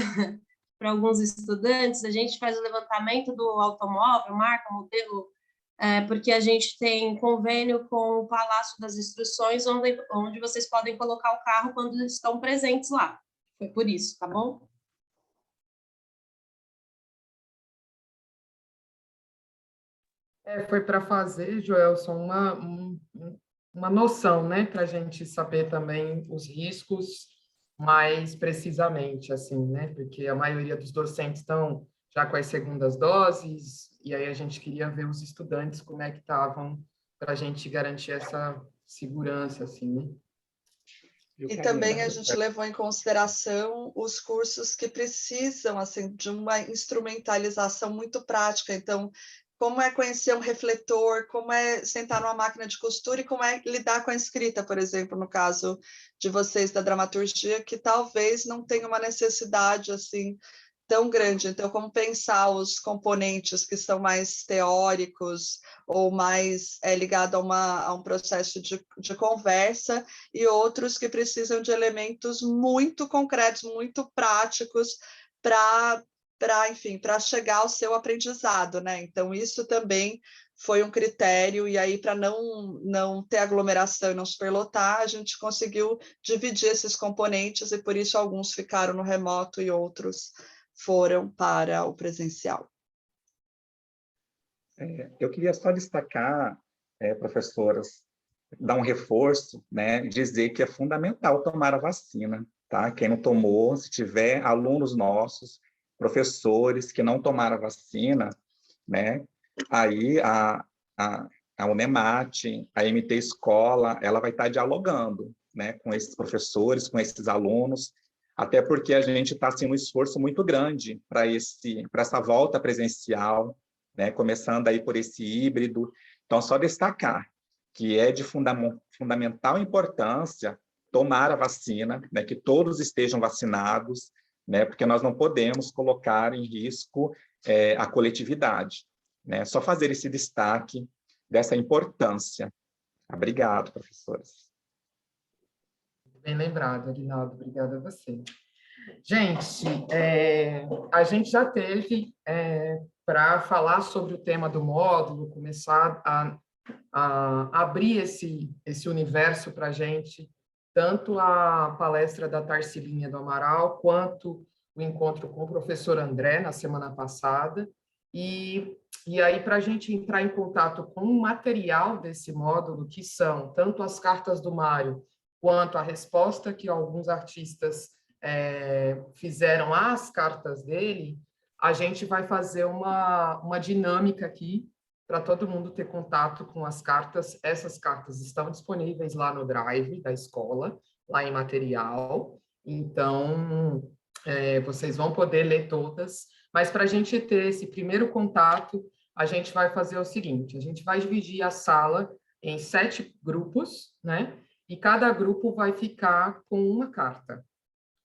para alguns estudantes, a gente faz o levantamento do automóvel, marca, modelo, porque a gente tem convênio com o Palácio das Instruções, onde vocês podem colocar o carro quando estão presentes lá. Foi por isso, tá bom? Foi para fazer, Joelson, uma noção, né, para a gente saber também os riscos mais precisamente, assim, né, porque a maioria dos docentes estão já com as segundas doses, e aí a gente queria ver os estudantes como é que estavam, para a gente garantir essa segurança, assim, né? E também a gente levou em consideração os cursos que precisam assim de uma instrumentalização muito prática. Então, como é conhecer um refletor, como é sentar numa máquina de costura e como é lidar com a escrita, por exemplo, no caso de vocês da dramaturgia, que talvez não tenha uma necessidade assim tão grande. Então, como pensar os componentes que são mais teóricos ou mais ligados a um processo de conversa e outros que precisam de elementos muito concretos, muito práticos enfim, para chegar ao seu aprendizado, né? Então, isso também foi um critério, e aí, para não ter aglomeração e não superlotar, a gente conseguiu dividir esses componentes, e por isso alguns ficaram no remoto e outros foram para o presencial. Eu queria só destacar, professoras, dar um reforço, né, dizer que é fundamental tomar a vacina, tá? Quem não tomou, se tiver alunos nossos, professores que não tomaram a vacina, né, aí a UNEMAT, a MT Escola, ela vai estar dialogando, né, com esses professores, com esses alunos, até porque a gente está assim, um esforço muito grande para essa volta presencial, né, começando aí por esse híbrido. Então, só destacar que é de fundamental importância tomar a vacina, né, que todos estejam vacinados, né, porque nós não podemos colocar em risco a coletividade, né? Só fazer esse destaque dessa importância. Obrigado, professores. Bem lembrado, Aguinaldo, obrigada a você. Gente, a gente já teve, para falar sobre o tema do módulo, começar a abrir esse universo para a gente, tanto a palestra da Tarcilinha do Amaral, quanto o encontro com o professor André, na semana passada, e aí para a gente entrar em contato com o material desse módulo, que são tanto as cartas do Mário, quanto a resposta que alguns artistas fizeram às cartas dele, a gente vai fazer uma dinâmica aqui para todo mundo ter contato com as cartas. Essas cartas estão disponíveis lá no Drive da escola, lá em material. Então, vocês vão poder ler todas. Mas para a gente ter esse primeiro contato, a gente vai fazer o seguinte: a gente vai dividir a sala em 7 grupos, né? E cada grupo vai ficar com uma carta,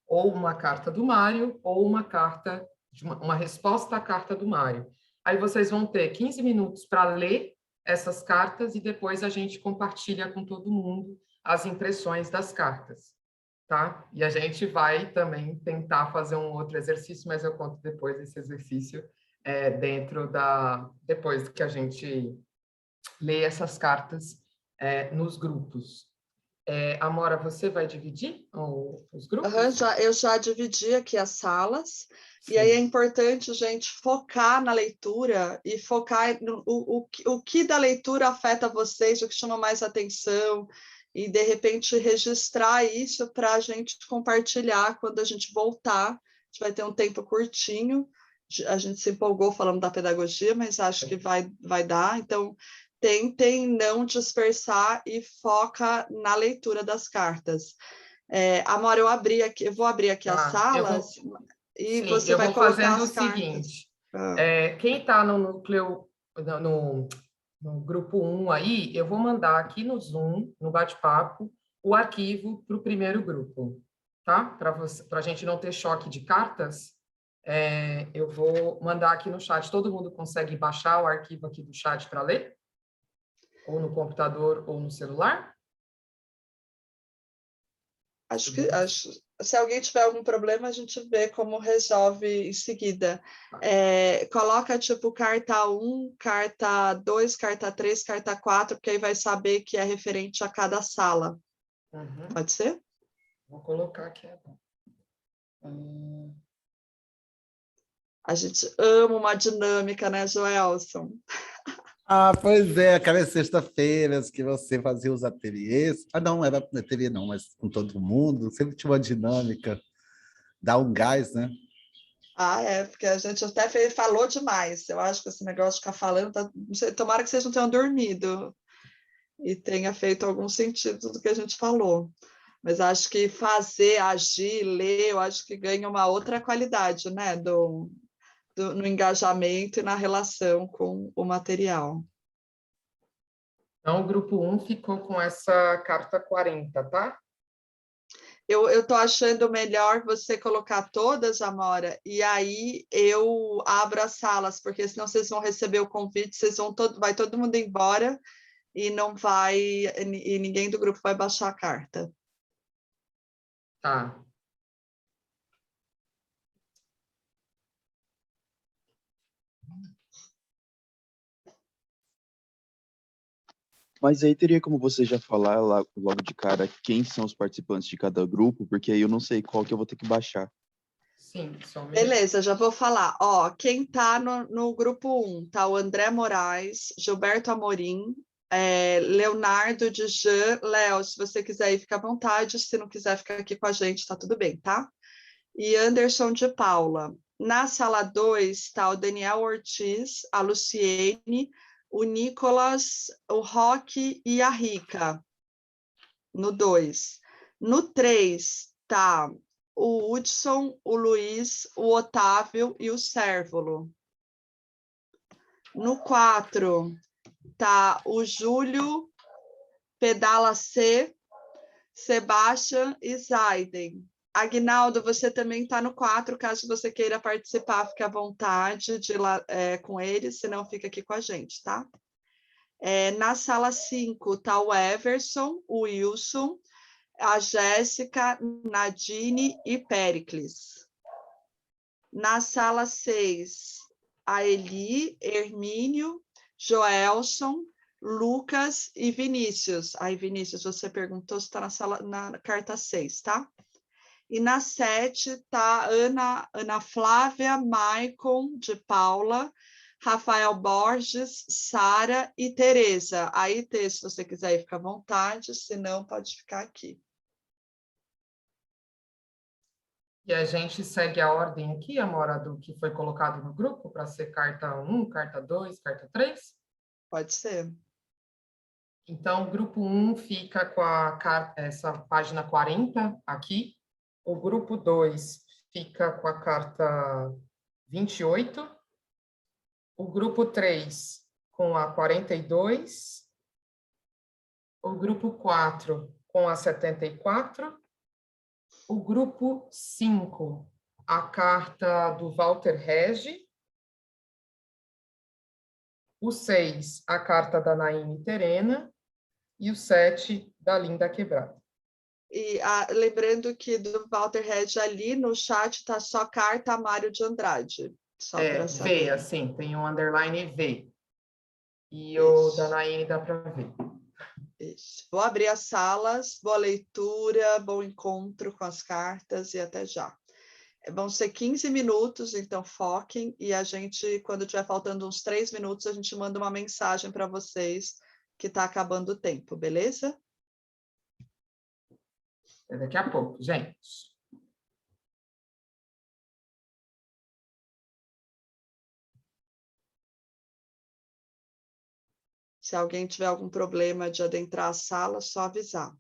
ou uma carta do Mário, ou uma carta, uma resposta à carta do Mário. Aí vocês vão ter 15 minutos para ler essas cartas e depois a gente compartilha com todo mundo as impressões das cartas, tá? E a gente vai também tentar fazer um outro exercício, mas eu conto depois desse exercício depois que a gente lê essas cartas nos grupos. Amora, você vai dividir os grupos? Eu já dividi aqui as salas. Sim. E aí é importante, gente, focar na leitura e focar no o que da leitura afeta vocês, o que chama mais atenção, e, de repente, registrar isso para a gente compartilhar quando a gente voltar. A gente vai ter um tempo curtinho, a gente se empolgou falando da pedagogia, mas acho que vai dar, então tentem não dispersar e foca na leitura das cartas. Amora, eu vou abrir aqui as salas e sim, você vai colocar as cartas. Seguinte, quem está no núcleo, no grupo 1 aí, eu vou mandar aqui no Zoom, no bate-papo, o arquivo para o primeiro grupo, tá? Para a gente não ter choque de cartas, eu vou mandar aqui no chat. Todo mundo consegue baixar o arquivo aqui do chat para ler? Ou no computador ou no celular? Se alguém tiver algum problema, a gente vê como resolve em seguida. Coloca tipo carta 1, carta 2, carta 3, carta 4, porque aí vai saber que é referente a cada sala. Uhum. Pode ser? Vou colocar aqui. A gente ama uma dinâmica, né, Joelson? Ah, pois é, aquelas sexta-feiras que você fazia os ateliês. Ah, não, era ateliê não, mas com todo mundo, sempre tinha uma dinâmica, dá um gás, né? Ah, é, porque a gente até falou demais. Eu acho que esse negócio de ficar falando, não sei, tomara que vocês não tenham dormido e tenha feito algum sentido do que a gente falou. Mas acho que fazer, agir, ler, eu acho que ganha uma outra qualidade, né? No engajamento e na relação com o material. Então, o grupo 1 ficou com essa carta 40, tá? Eu estou achando melhor você colocar todas, Amora, e aí eu abro as salas, porque senão vocês vão receber o convite, vai todo mundo embora e não vai, e ninguém do grupo vai baixar a carta. Tá. Mas aí teria como você já falar lá logo de cara quem são os participantes de cada grupo, porque aí eu não sei qual que eu vou ter que baixar. Sim, só um minuto. Beleza, já vou falar. Ó, quem está no grupo 1, tá o André Moraes, Gilberto Amorim, Leonardo Dijan, Léo, se você quiser ir, fica à vontade, se não quiser ficar aqui com a gente, tá tudo bem, tá? E Anderson de Paula. Na sala 2 está o Daniel Ortiz, a Luciene, o Nicolas, o Roque e a Rica, no 2. No 3 está o Hudson, o Luiz, o Otávio e o Sérvulo. No 4 está o Júlio, Pedala C, Sebastian e Zaiden. Aguinaldo, você também está no 4, caso você queira participar, fique à vontade de ir lá, com eles, senão fica aqui com a gente, tá? Na sala 5 está o Everson, o Wilson, a Jéssica, Nadine e Péricles. Na sala 6, a Eli, Hermínio, Joelson, Lucas e Vinícius. Aí, Vinícius, você perguntou se está na carta 6, tá? E na 7 está Ana Flávia, Maicon, de Paula, Rafael Borges, Sara e Tereza. Aí, Tê, se você quiser ir, fica à vontade, se não, pode ficar aqui. E a gente segue a ordem aqui, Amora, do que foi colocado no grupo, para ser carta 1, carta 2, carta 3? Pode ser. Então, o grupo 1 fica com essa página 40 aqui. O grupo 2 fica com a carta 28. O grupo 3 com a 42. O grupo 4 com a 74. O grupo 5, a carta do Walter Regi. O 6, a carta da Naime Terena. E o 7, da Linda Quebrada. E lembrando que do Walter Regi ali no chat está só carta Mário de Andrade. Só para saber. V, assim, tem um underline V. E Isso. o da Naime dá para ver. Isso. Vou abrir as salas, boa leitura, bom encontro com as cartas e até já. Vão ser 15 minutos, então foquem, e a gente, quando tiver faltando uns 3 minutos, a gente manda uma mensagem para vocês que está acabando o tempo, beleza? É daqui a pouco, gente. Se alguém tiver algum problema de adentrar a sala, só avisar.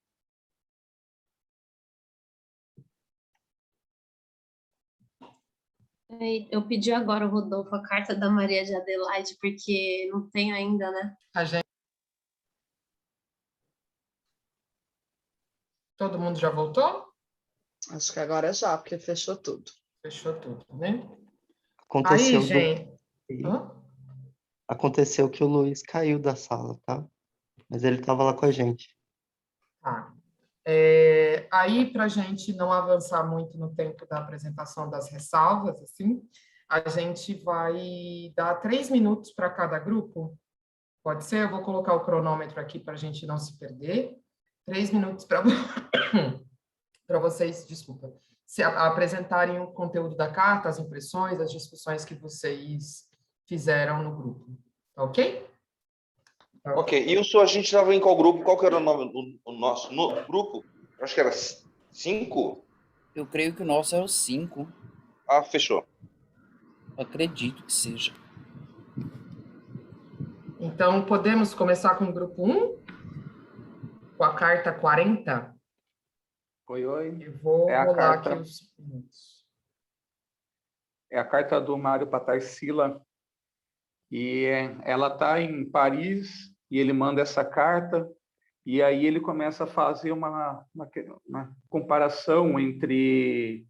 Eu pedi agora, Rodolfo, a carta da Maria de Adelaide, porque não tem ainda, né? Todo mundo já voltou? Acho que agora já, porque fechou tudo. Fechou tudo, né? Aconteceu, Aí, gente... Aconteceu que o Luiz caiu da sala, tá? Mas ele estava lá com a gente. Tá. Aí, para a gente não avançar muito no tempo da apresentação das ressalvas, assim, a gente vai dar 3 minutos para cada grupo. Pode ser? Eu vou colocar o cronômetro aqui para a gente não se perder. 3 minutos para vocês, desculpa, se apresentarem o conteúdo da carta, as impressões, as discussões que vocês fizeram no grupo. Tá ok? Ok, e a gente estava em qual grupo? Qual que era o nome do nosso grupo? Acho que era 5? Eu creio que o nosso é o 5. Ah, fechou. Acredito que seja. Então, podemos começar com o grupo 1? Com a carta 40? Oi, oi. Eu vou É a rolar carta- aqui os minutos. É a carta do Mário para Tarsila, e ela está em Paris, e ele manda essa carta, e aí ele começa a fazer uma comparação entre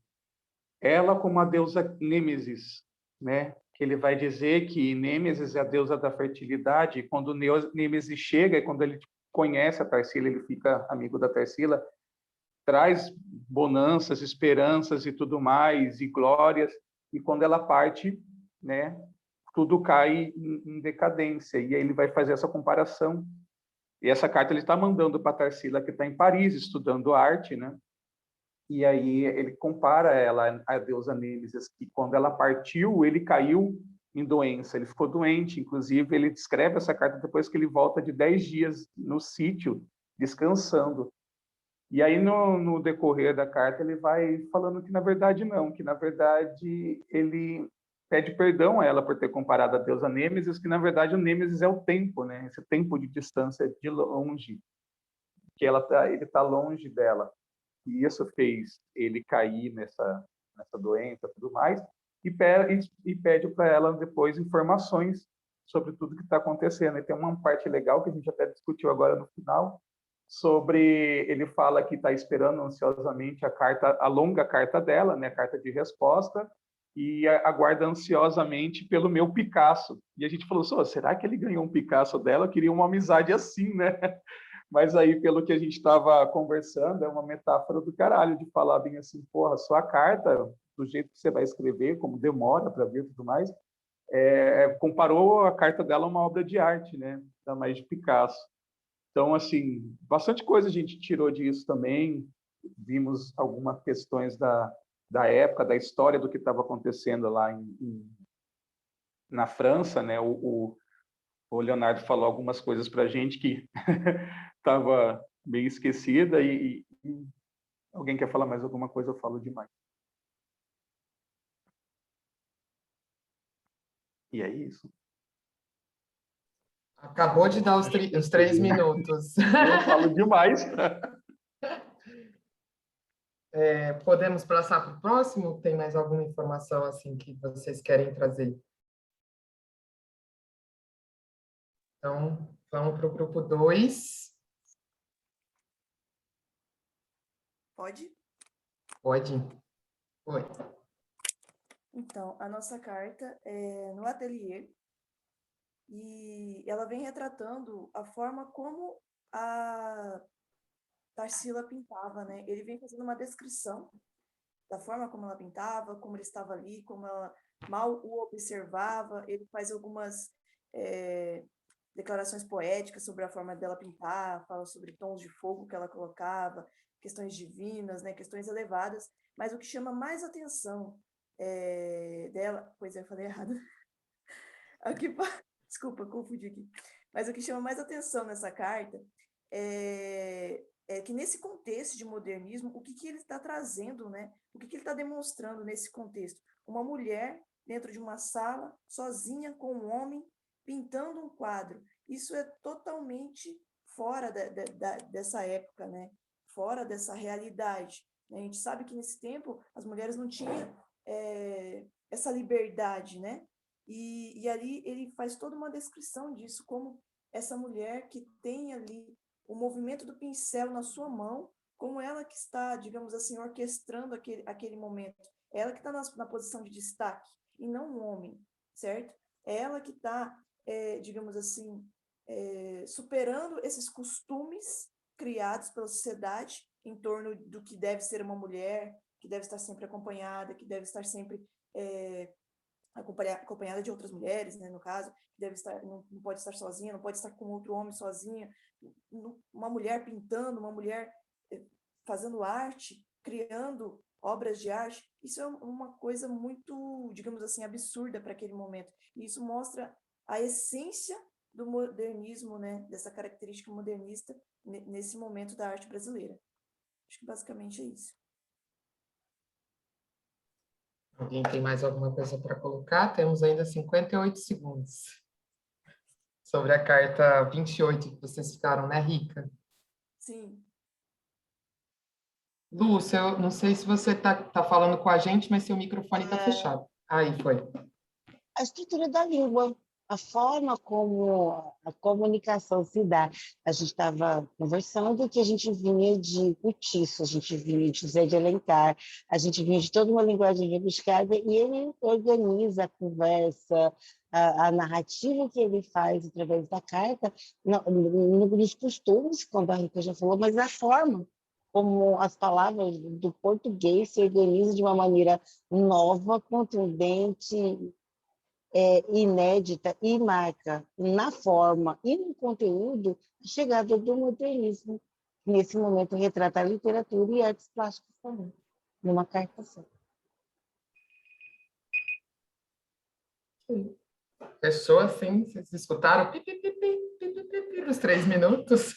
ela como a deusa Nêmesis, né? Que ele vai dizer que Nêmesis é a deusa da fertilidade, e quando Nêmesis chega, e quando ele conhece a Tarsila, ele fica amigo da Tarsila, traz bonanças, esperanças e tudo mais, e glórias, e quando ela parte, né, tudo cai em decadência, e aí ele vai fazer essa comparação. E essa carta ele está mandando para a Tarsila, que está em Paris, estudando arte, né? E aí ele compara ela à deusa Nêmesis, que quando ela partiu, ele caiu em doença, ele ficou doente, inclusive ele descreve essa carta depois que ele volta de 10 dias no sítio, descansando. E aí, no decorrer da carta, ele vai falando que, na verdade, não, que, na verdade, ele pede perdão a ela por ter comparado a deusa Nêmesis, que, na verdade, o Nêmesis é o tempo, né? Esse tempo de distância, de longe, que ele está longe dela. E isso fez ele cair nessa doença e tudo mais, e pede para ela depois informações sobre tudo que está acontecendo. E tem uma parte legal que a gente até discutiu agora no final, ele fala que está esperando ansiosamente a longa carta dela, né, a carta de resposta, e aguarda ansiosamente pelo meu Picasso. E a gente falou, será que ele ganhou um Picasso dela? Eu queria uma amizade assim, né? Mas aí, pelo que a gente estava conversando, é uma metáfora do caralho, de falar bem assim, porra, sua carta, do jeito que você vai escrever, como demora para vir e tudo mais, comparou a carta dela a uma obra de arte, né? Ainda mais de Picasso. Então, assim, bastante coisa a gente tirou disso também. Vimos algumas questões da época, da história do que estava acontecendo lá na França, né? O Leonardo falou algumas coisas para a gente que estava meio esquecida e alguém quer falar mais alguma coisa, eu falo demais. E é isso. Acabou de dar os 3 minutos. Eu falo demais. Podemos passar para o próximo? Tem mais alguma informação assim que vocês querem trazer? Então, vamos para o grupo 2. Pode? Pode. Oi. Então, a nossa carta é no ateliê e ela vem retratando a forma como a Tarsila pintava, né? Ele vem fazendo uma descrição da forma como ela pintava, como ele estava ali, como ela mal o observava. Ele faz algumas declarações poéticas sobre a forma dela pintar, fala sobre tons de fogo que ela colocava, questões divinas, né? Questões elevadas. Mas o que chama mais atenção dela... Pois é, eu falei errado. Aqui, desculpa, confundi aqui. Mas o que chama mais atenção nessa carta é que nesse contexto de modernismo, o que ele está trazendo, né? O que ele está demonstrando nesse contexto? Uma mulher dentro de uma sala, sozinha com um homem, pintando um quadro. Isso é totalmente fora dessa época, né? Fora dessa realidade. A gente sabe que nesse tempo as mulheres não tinham essa liberdade, né? E ali ele faz toda uma descrição disso, como essa mulher que tem ali o movimento do pincel na sua mão, como ela que está, digamos assim, orquestrando aquele momento. É ela que está na posição de destaque, e não o homem, certo? É ela que está, digamos assim, superando esses costumes criados pela sociedade em torno do que deve ser uma mulher, que deve estar sempre acompanhada, que deve estar sempre acompanhada de outras mulheres, né, no caso, deve estar, não pode estar sozinha, não pode estar com outro homem sozinha, uma mulher pintando, uma mulher fazendo arte, criando obras de arte. Isso é uma coisa muito, digamos assim, absurda para aquele momento. E isso mostra a essência do modernismo, né, dessa característica modernista nesse momento da arte brasileira. Acho que basicamente é isso. Alguém tem mais alguma coisa para colocar? Temos ainda 58 segundos. Sobre a carta 28 que vocês ficaram, né, Rica? Sim. Lúcia, eu não sei se você tá falando com a gente, mas seu microfone está fechado. Aí, foi. A estrutura da língua, a forma como a comunicação se dá. A gente estava conversando que a gente vinha de Curtiço, a gente vinha de José de Alencar, a gente vinha de toda uma linguagem rebuscada, e ele organiza a conversa, a narrativa que ele faz através da carta, nos costumes, como a Rica já falou, mas a forma como as palavras do português se organizam de uma maneira nova, contundente, inédita, e marca na forma e no conteúdo a chegada do modernismo. Nesse momento, retrata a literatura e artes plásticas também, numa carta só. Fechou assim? Vocês escutaram? Pi, pi, pi, pi, pi, pi, pi, pi, os 3 minutos.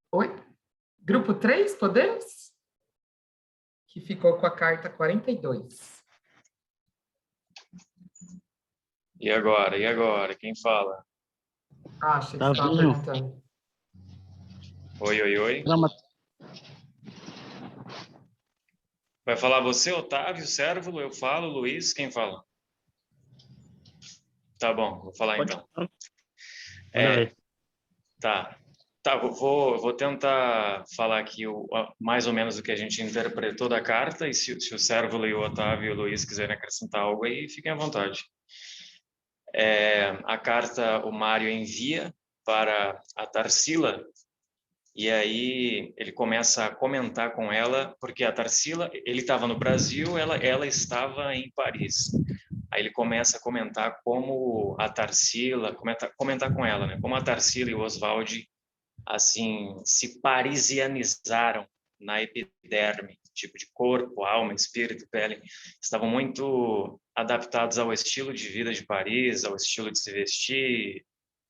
Oi? Grupo 3, podemos? Que ficou com a carta 42. E agora? E agora? Quem fala? Ah, achei que você estava perguntando. Oi, oi, oi. Vai falar você, Otávio, Cérvulo? Eu falo, Luiz, quem fala? Tá bom, vou falar então. Tá. Vou tentar falar aqui mais ou menos o que a gente interpretou da carta, e se o Cérvulo e o Otávio e o Luiz quiserem acrescentar algo aí, fiquem à vontade. A carta o Mário envia para a Tarsila, e aí ele começa a comentar com ela, porque a Tarsila, ele estava no Brasil, ela estava em Paris. Aí ele começa a comentar como a Tarsila, comentar com ela, né? Como a Tarsila e o Oswald assim se parisianizaram na epiderme, tipo de corpo, alma, espírito, pele, estavam muito adaptados ao estilo de vida de Paris, ao estilo de se vestir,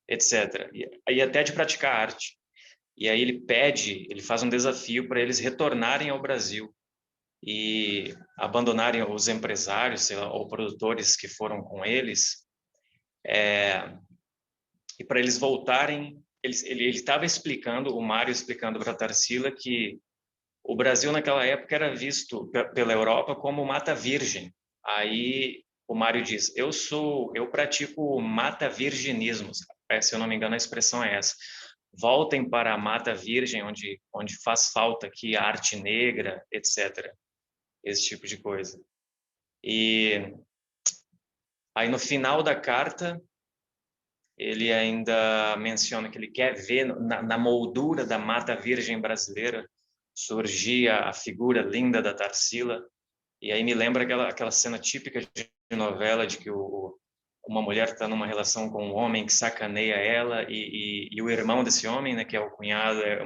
etc. E até de praticar arte. E aí ele faz um desafio para eles retornarem ao Brasil e abandonarem os empresários, sei lá, ou produtores que foram com eles, e para eles voltarem. Ele estava explicando, o Mário explicando para a Tarsila que o Brasil naquela época era visto pela Europa como mata virgem. Aí o Mário diz: eu pratico mata virginismo, se eu não me engano a expressão é essa. Voltem para a mata virgem, onde faz falta aqui a arte negra, etc. Esse tipo de coisa. E aí no final da carta ele ainda menciona que ele quer ver na moldura da mata virgem brasileira surgir a figura linda da Tarsila. E aí me lembra aquela cena típica de novela de que uma mulher está numa relação com um homem que sacaneia ela e o irmão desse homem, né, que é o cunhado, é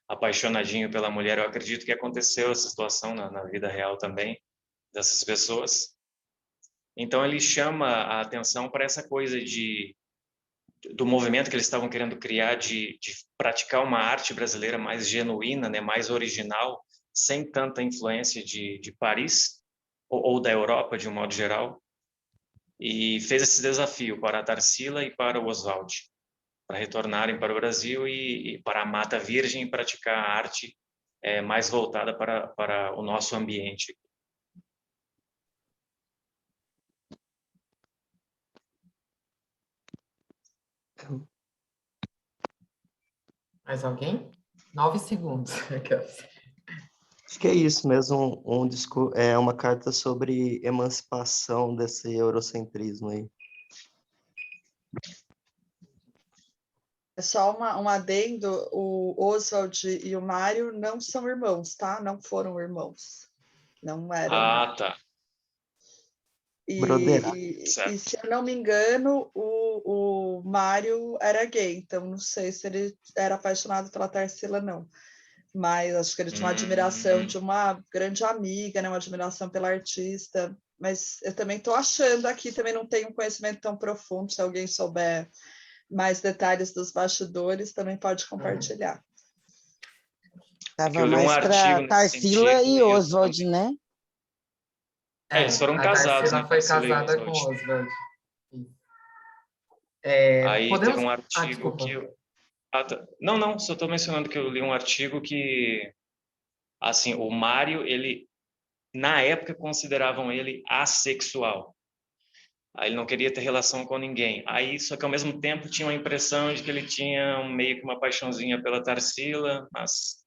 apaixonadinho pela mulher. Eu acredito que aconteceu essa situação na vida real também dessas pessoas. Então ele chama a atenção para essa coisa do movimento que eles estavam querendo criar de praticar uma arte brasileira mais genuína, né, mais original, sem tanta influência de Paris ou da Europa de um modo geral, e fez esse desafio para a Tarsila e para o Oswald, para retornarem para o Brasil e para a Mata Virgem e praticar a arte mais voltada para o nosso ambiente. Mais alguém? 9 segundos. Acho que é isso mesmo, é uma carta sobre emancipação desse eurocentrismo aí. É só um adendo, o Oswald e o Mário não são irmãos, tá? Não foram irmãos. Não eram. Ah, tá. E se eu não me engano, o Mário era gay, então não sei se ele era apaixonado pela Tarsila, não. Mas acho que ele tinha uma admiração de uma grande amiga, né? Uma admiração pela artista. mas eu também estou achando aqui, também não tenho um conhecimento tão profundo, se alguém souber mais detalhes dos bastidores, também pode compartilhar. Estava eu li um mais artigo para nesse Tarsila sentido e e eu Oswald, né? eles foram a casados, Tarsila né? foi Tarsila e casada com Oswald. Oswald. Aí teve Podemos... um artigo desculpa. que Não, só estou mencionando que eu li um artigo que, assim, o Mário, ele, na época, consideravam ele assexual. Aí ele não queria ter relação com ninguém. Aí, só que ao mesmo tempo tinha a impressão de que ele tinha meio que uma paixãozinha pela Tarsila, mas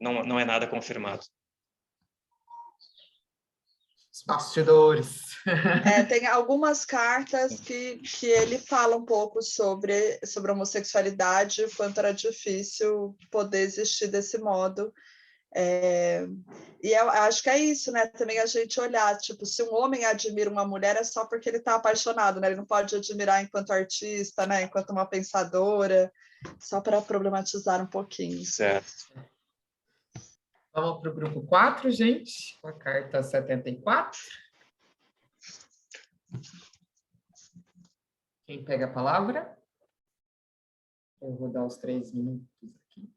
não é nada confirmado. Os bastidores. Tem algumas cartas que ele fala um pouco sobre a homossexualidade, o quanto era difícil poder existir desse modo. E eu acho que é isso, né? Também a gente olhar, tipo, se um homem admira uma mulher é só porque ele está apaixonado, né? Ele não pode admirar enquanto artista, né? Enquanto uma pensadora, só para problematizar um pouquinho. Certo. Vamos para o grupo 4, gente, com a carta 74. Quem pega a palavra? Eu vou dar os 3 minutos aqui.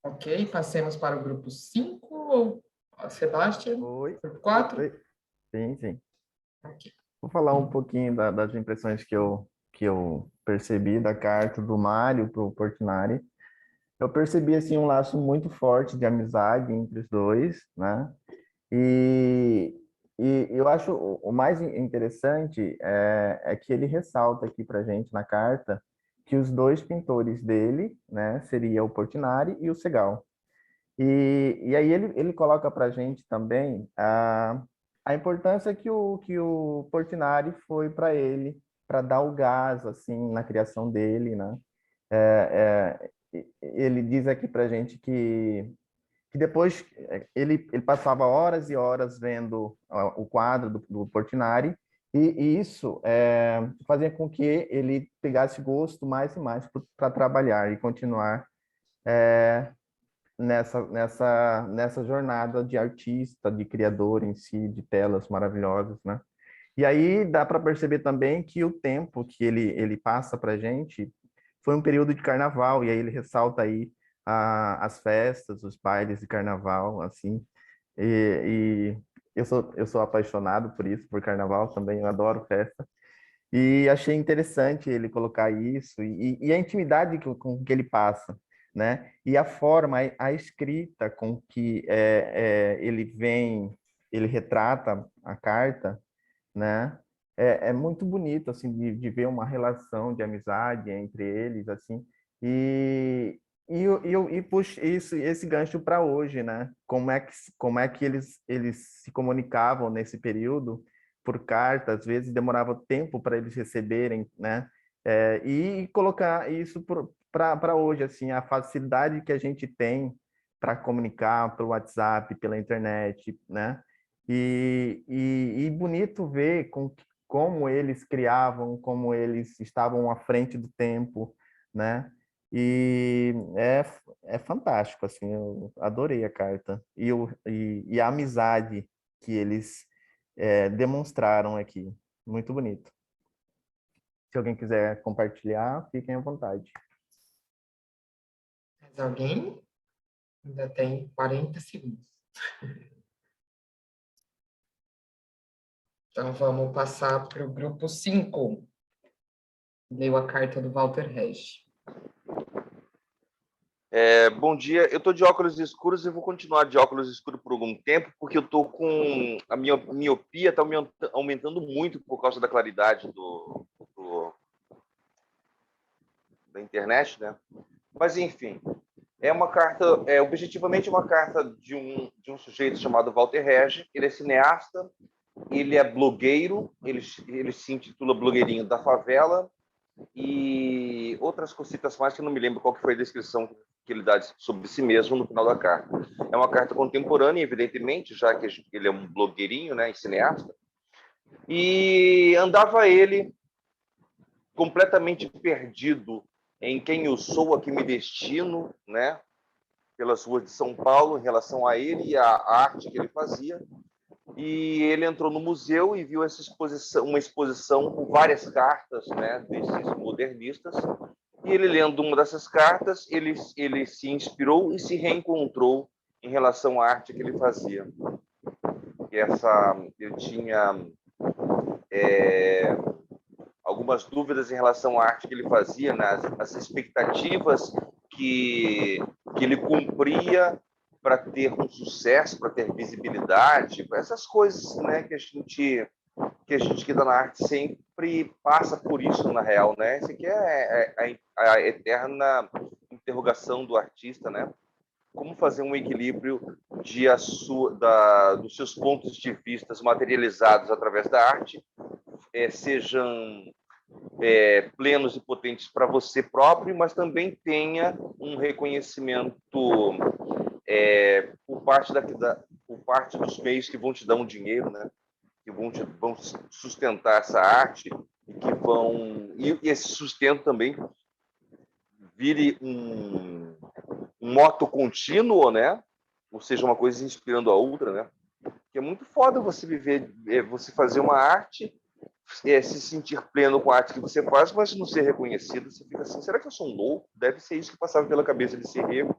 Ok, passemos para o grupo 5, Sebastião? Oi. Grupo 4? Oi. Sim. Okay. Vou falar um pouquinho das impressões que eu percebi da carta do Mário para o Portinari. Eu percebi assim, um laço muito forte de amizade entre os dois, né? E eu acho o mais interessante é que ele ressalta aqui para a gente na carta que os dois pintores dele, né, seria o Portinari e o Segal. E aí ele coloca para a gente também a importância que o Portinari foi para ele, para dar o gás assim na criação dele, né? Ele diz aqui para a gente que depois ele passava horas e horas vendo o quadro do Portinari, e isso fazia com que ele pegasse gosto mais e mais para trabalhar e continuar nessa jornada de artista, de criador em si, de telas maravilhosas, né? E aí dá para perceber também que o tempo que ele passa para a gente foi um período de carnaval, e aí ele ressalta aí as festas, os bailes de carnaval, assim, e eu sou apaixonado por isso, por carnaval também, eu adoro festa, e achei interessante ele colocar isso, e a intimidade com que ele passa, né? E a forma, a escrita com que ele retrata a carta, né? É muito bonito assim de ver uma relação de amizade entre eles assim e puxa esse gancho para hoje, né? Como é que eles se comunicavam nesse período por carta, às vezes demorava tempo para eles receberem, né? E colocar isso para hoje assim, a facilidade que a gente tem para comunicar pelo WhatsApp, pela internet, né? E bonito ver como eles criavam, como eles estavam à frente do tempo, né? E é fantástico, assim, eu adorei a carta. E a amizade que eles demonstraram aqui, muito bonito. Se alguém quiser compartilhar, fiquem à vontade. Mais alguém? Ainda tem 40 segundos. Então, vamos passar para o grupo 5. Leu a carta do Walter Regi. Bom dia, eu estou de óculos escuros e vou continuar de óculos escuros por algum tempo, porque eu estou com... A minha miopia está aumentando muito por causa da claridade da internet, né? Mas, enfim, é uma carta, objetivamente uma carta de um sujeito chamado Walter Regi. Ele é cineasta, ele é blogueiro, ele se intitula Blogueirinho da Favela, e outras cositas mais que eu não me lembro qual que foi a descrição que ele dá sobre si mesmo no final da carta. É uma carta contemporânea, evidentemente, já que ele é um blogueirinho, né, e cineasta, e andava ele completamente perdido em quem eu sou, a que me destino, né? Pelas ruas de São Paulo, em relação a ele e a arte que ele fazia. E ele entrou no museu e viu uma exposição com várias cartas, né, desses modernistas. E ele, lendo uma dessas cartas, ele se inspirou e se reencontrou em relação à arte que ele fazia. Ele tinha algumas dúvidas em relação à arte que ele fazia, as expectativas que ele cumpria para ter um sucesso, para ter visibilidade, essas coisas, né, que a gente que está na arte sempre passa por isso, na real, né? Isso aqui é a eterna interrogação do artista, né? Como fazer um equilíbrio dos seus pontos de vista materializados através da arte, sejam plenos e potentes para você próprio, mas também tenha um reconhecimento por parte dos meios que vão te dar um dinheiro, né? Que vão sustentar essa arte e esse sustento também vire um moto contínuo, né? Ou seja, uma coisa inspirando a outra, né? Que é muito foda você viver, você fazer uma arte, se sentir pleno com a arte que você faz, mas não ser reconhecido. Você fica assim, será que eu sou um louco? Deve ser isso que passava pela cabeça desse Rego,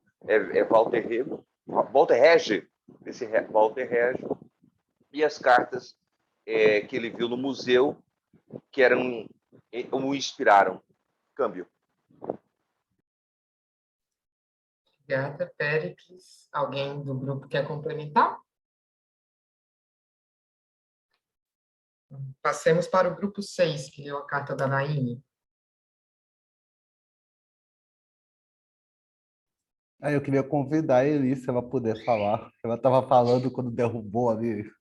Walter Rego, Walter Regi, esse Walter Regi, e as cartas que ele viu no museu, que o inspiraram. Câmbio. Obrigada, Péricles. Alguém do grupo quer complementar? Passemos para o grupo 6, que leu a carta da Naine. Eu queria convidar a Elis, se ela puder falar. Ela estava falando quando derrubou ali.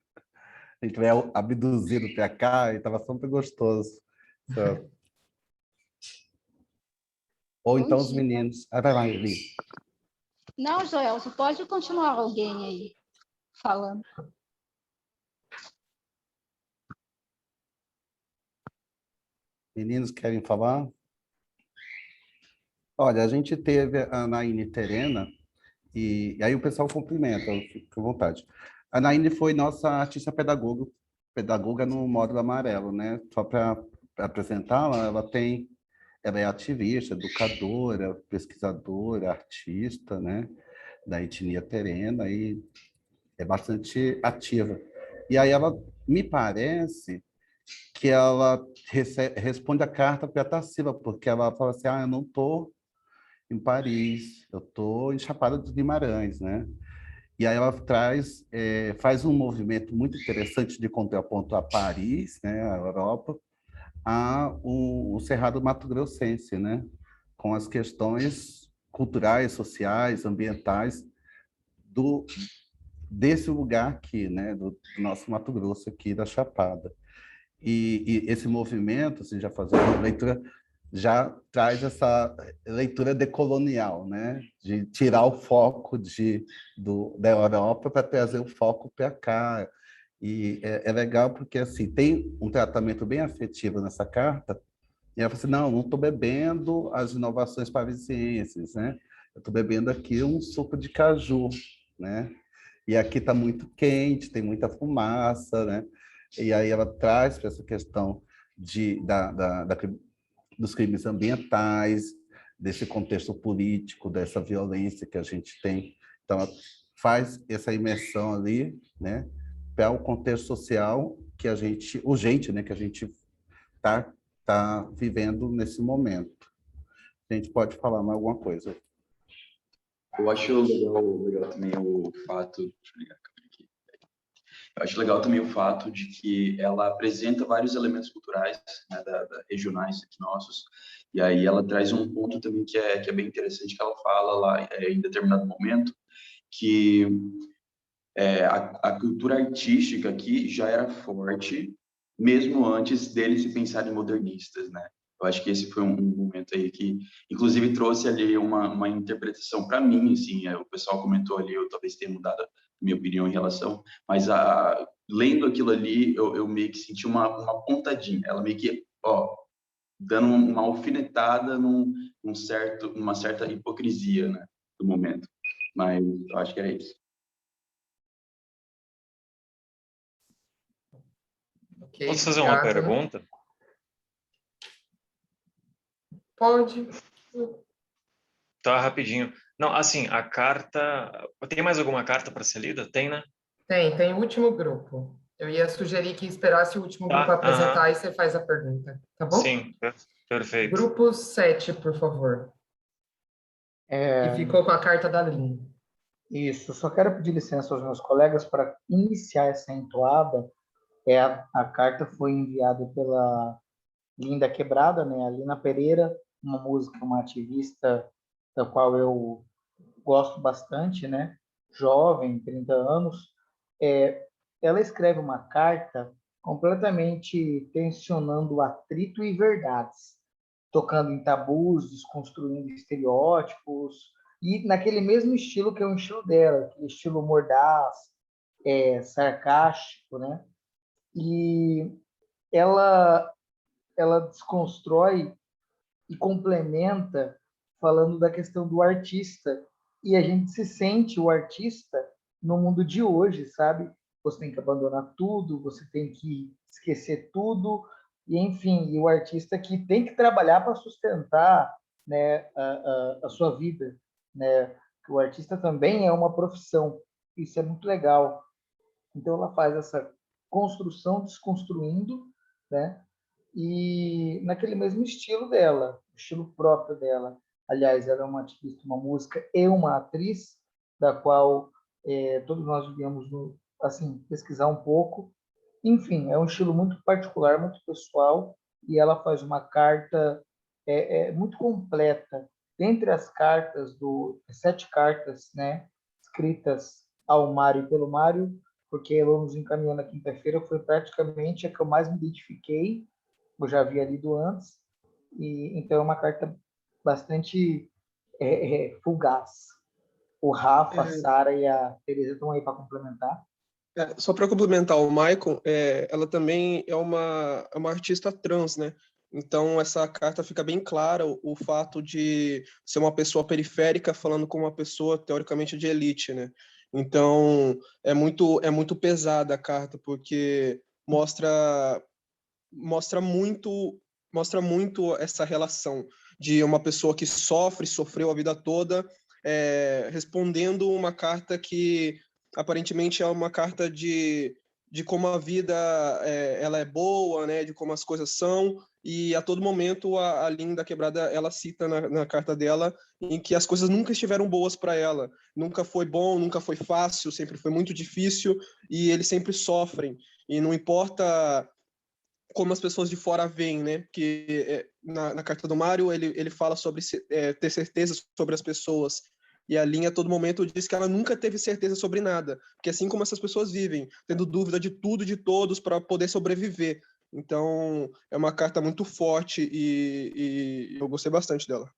A gente veio abduzido para cá e estava super gostoso. Ou então os meninos. Vai lá, Eli. Não, Joelson, pode continuar alguém aí falando. Meninos querem falar? Olha, a gente teve a Naine Terena, e aí o pessoal cumprimenta, fica à vontade. A Naine foi nossa artista pedagoga no módulo amarelo, né? Só para apresentá-la, ela é ativista, educadora, pesquisadora, artista, né? Da etnia terena e é bastante ativa. E aí ela, me parece que ela responde a carta para a Tarsila, porque ela fala assim, eu não estou em Paris, eu estou em Chapada dos Guimarães, né? E aí ela faz um movimento muito interessante de contraponto a Paris, né, a Europa, o Cerrado Mato Grossense, né, com as questões culturais, sociais, ambientais desse lugar aqui, né, do nosso Mato Grosso aqui da Chapada. E esse movimento, assim, já fazendo uma leitura, já traz essa leitura decolonial, né? De tirar o foco da Europa para trazer o foco para cá. E é legal porque assim, tem um tratamento bem afetivo nessa carta, e ela fala assim, não estou bebendo as inovações parisienses, né? Eu estou bebendo aqui um suco de caju, né? E aqui está muito quente, tem muita fumaça, né? E aí ela traz para essa questão dos crimes ambientais, desse contexto político, dessa violência que a gente tem. Então, ela faz essa imersão ali, né, para o contexto social que a gente, urgente, né, que a gente tá vivendo nesse momento. A gente pode falar mais alguma coisa? Eu acho legal também o fato... Deixa eu ligar a câmera aqui. Eu acho legal também o fato de que ela apresenta vários elementos culturais, né, regionais aqui nossos, e aí ela traz um ponto também que é bem interessante, que ela fala lá em determinado momento, que a cultura artística aqui já era forte, mesmo antes deles se pensarem modernistas, né? Eu acho que esse foi um momento aí que, inclusive, trouxe ali uma interpretação para mim, assim, o pessoal comentou ali, eu talvez tenha mudado a minha opinião em relação, mas lendo aquilo ali, eu meio que senti uma pontadinha, ela meio que, dando uma alfinetada numa certa hipocrisia, né, do momento. Mas eu acho que é isso. Ok, Posso fazer uma obrigado. pergunta? Pode. Tá, rapidinho. Não, assim, a carta... Tem mais alguma carta para ser lida? Tem, né? Tem o último grupo. Eu ia sugerir que esperasse o último grupo Tá, apresentar e você faz a pergunta, tá bom? Sim, perfeito. Grupo 7, por favor. Que ficou com a carta da Lin. Isso, só quero pedir licença aos meus colegas para iniciar essa entoada. A carta foi enviada pela Linda Quebrada, né? A Lina Pereira, uma música, uma ativista da qual eu gosto bastante, né? Jovem, 30 anos. Ela escreve uma carta completamente tensionando atrito e verdades, tocando em tabus, desconstruindo estereótipos, e naquele mesmo estilo que é o estilo dela, aquele estilo mordaz, sarcástico, né? E ela desconstrói e complementa falando da questão do artista, e a gente se sente o artista no mundo de hoje, sabe? Você tem que abandonar tudo, você tem que esquecer tudo, e enfim, e o artista que tem que trabalhar para sustentar, né, a sua vida, né? O artista também é uma profissão, isso é muito legal. Então ela faz essa construção desconstruindo, né? E naquele mesmo estilo dela, estilo próprio dela. Aliás, ela é uma ativista, uma música e uma atriz, da qual todos nós devíamos assim, pesquisar um pouco. Enfim, é um estilo muito particular, muito pessoal, e ela faz uma carta muito completa. Dentre as cartas, 7 cartas, né, escritas ao Mário e pelo Mário, porque ela nos encaminhou na quinta-feira, foi praticamente a que eu mais me identifiquei. Eu já havia lido antes, e então é uma carta bastante fugaz. O Rafa, a Sara e a Teresa estão aí para complementar. Só para complementar o Maicon, ela também é uma artista trans, né? Então, essa carta fica bem clara o fato de ser uma pessoa periférica falando com uma pessoa, teoricamente, de elite, né? Então, é muito pesada a carta, porque mostra muito essa relação de uma pessoa que sofreu a vida toda, respondendo uma carta que aparentemente é uma carta de como a vida ela é boa, né, de como as coisas são, e a todo momento a Linda Quebrada ela cita na carta dela em que as coisas nunca estiveram boas para ela, nunca foi bom, nunca foi fácil, sempre foi muito difícil, e eles sempre sofrem, e não importa como as pessoas de fora veem, né? Porque na carta do Mário ele fala sobre ter certeza sobre as pessoas, e a Linha a todo momento diz que ela nunca teve certeza sobre nada, porque assim como essas pessoas vivem, tendo dúvida de tudo e de todos para poder sobreviver. Então é uma carta muito forte e eu gostei bastante dela.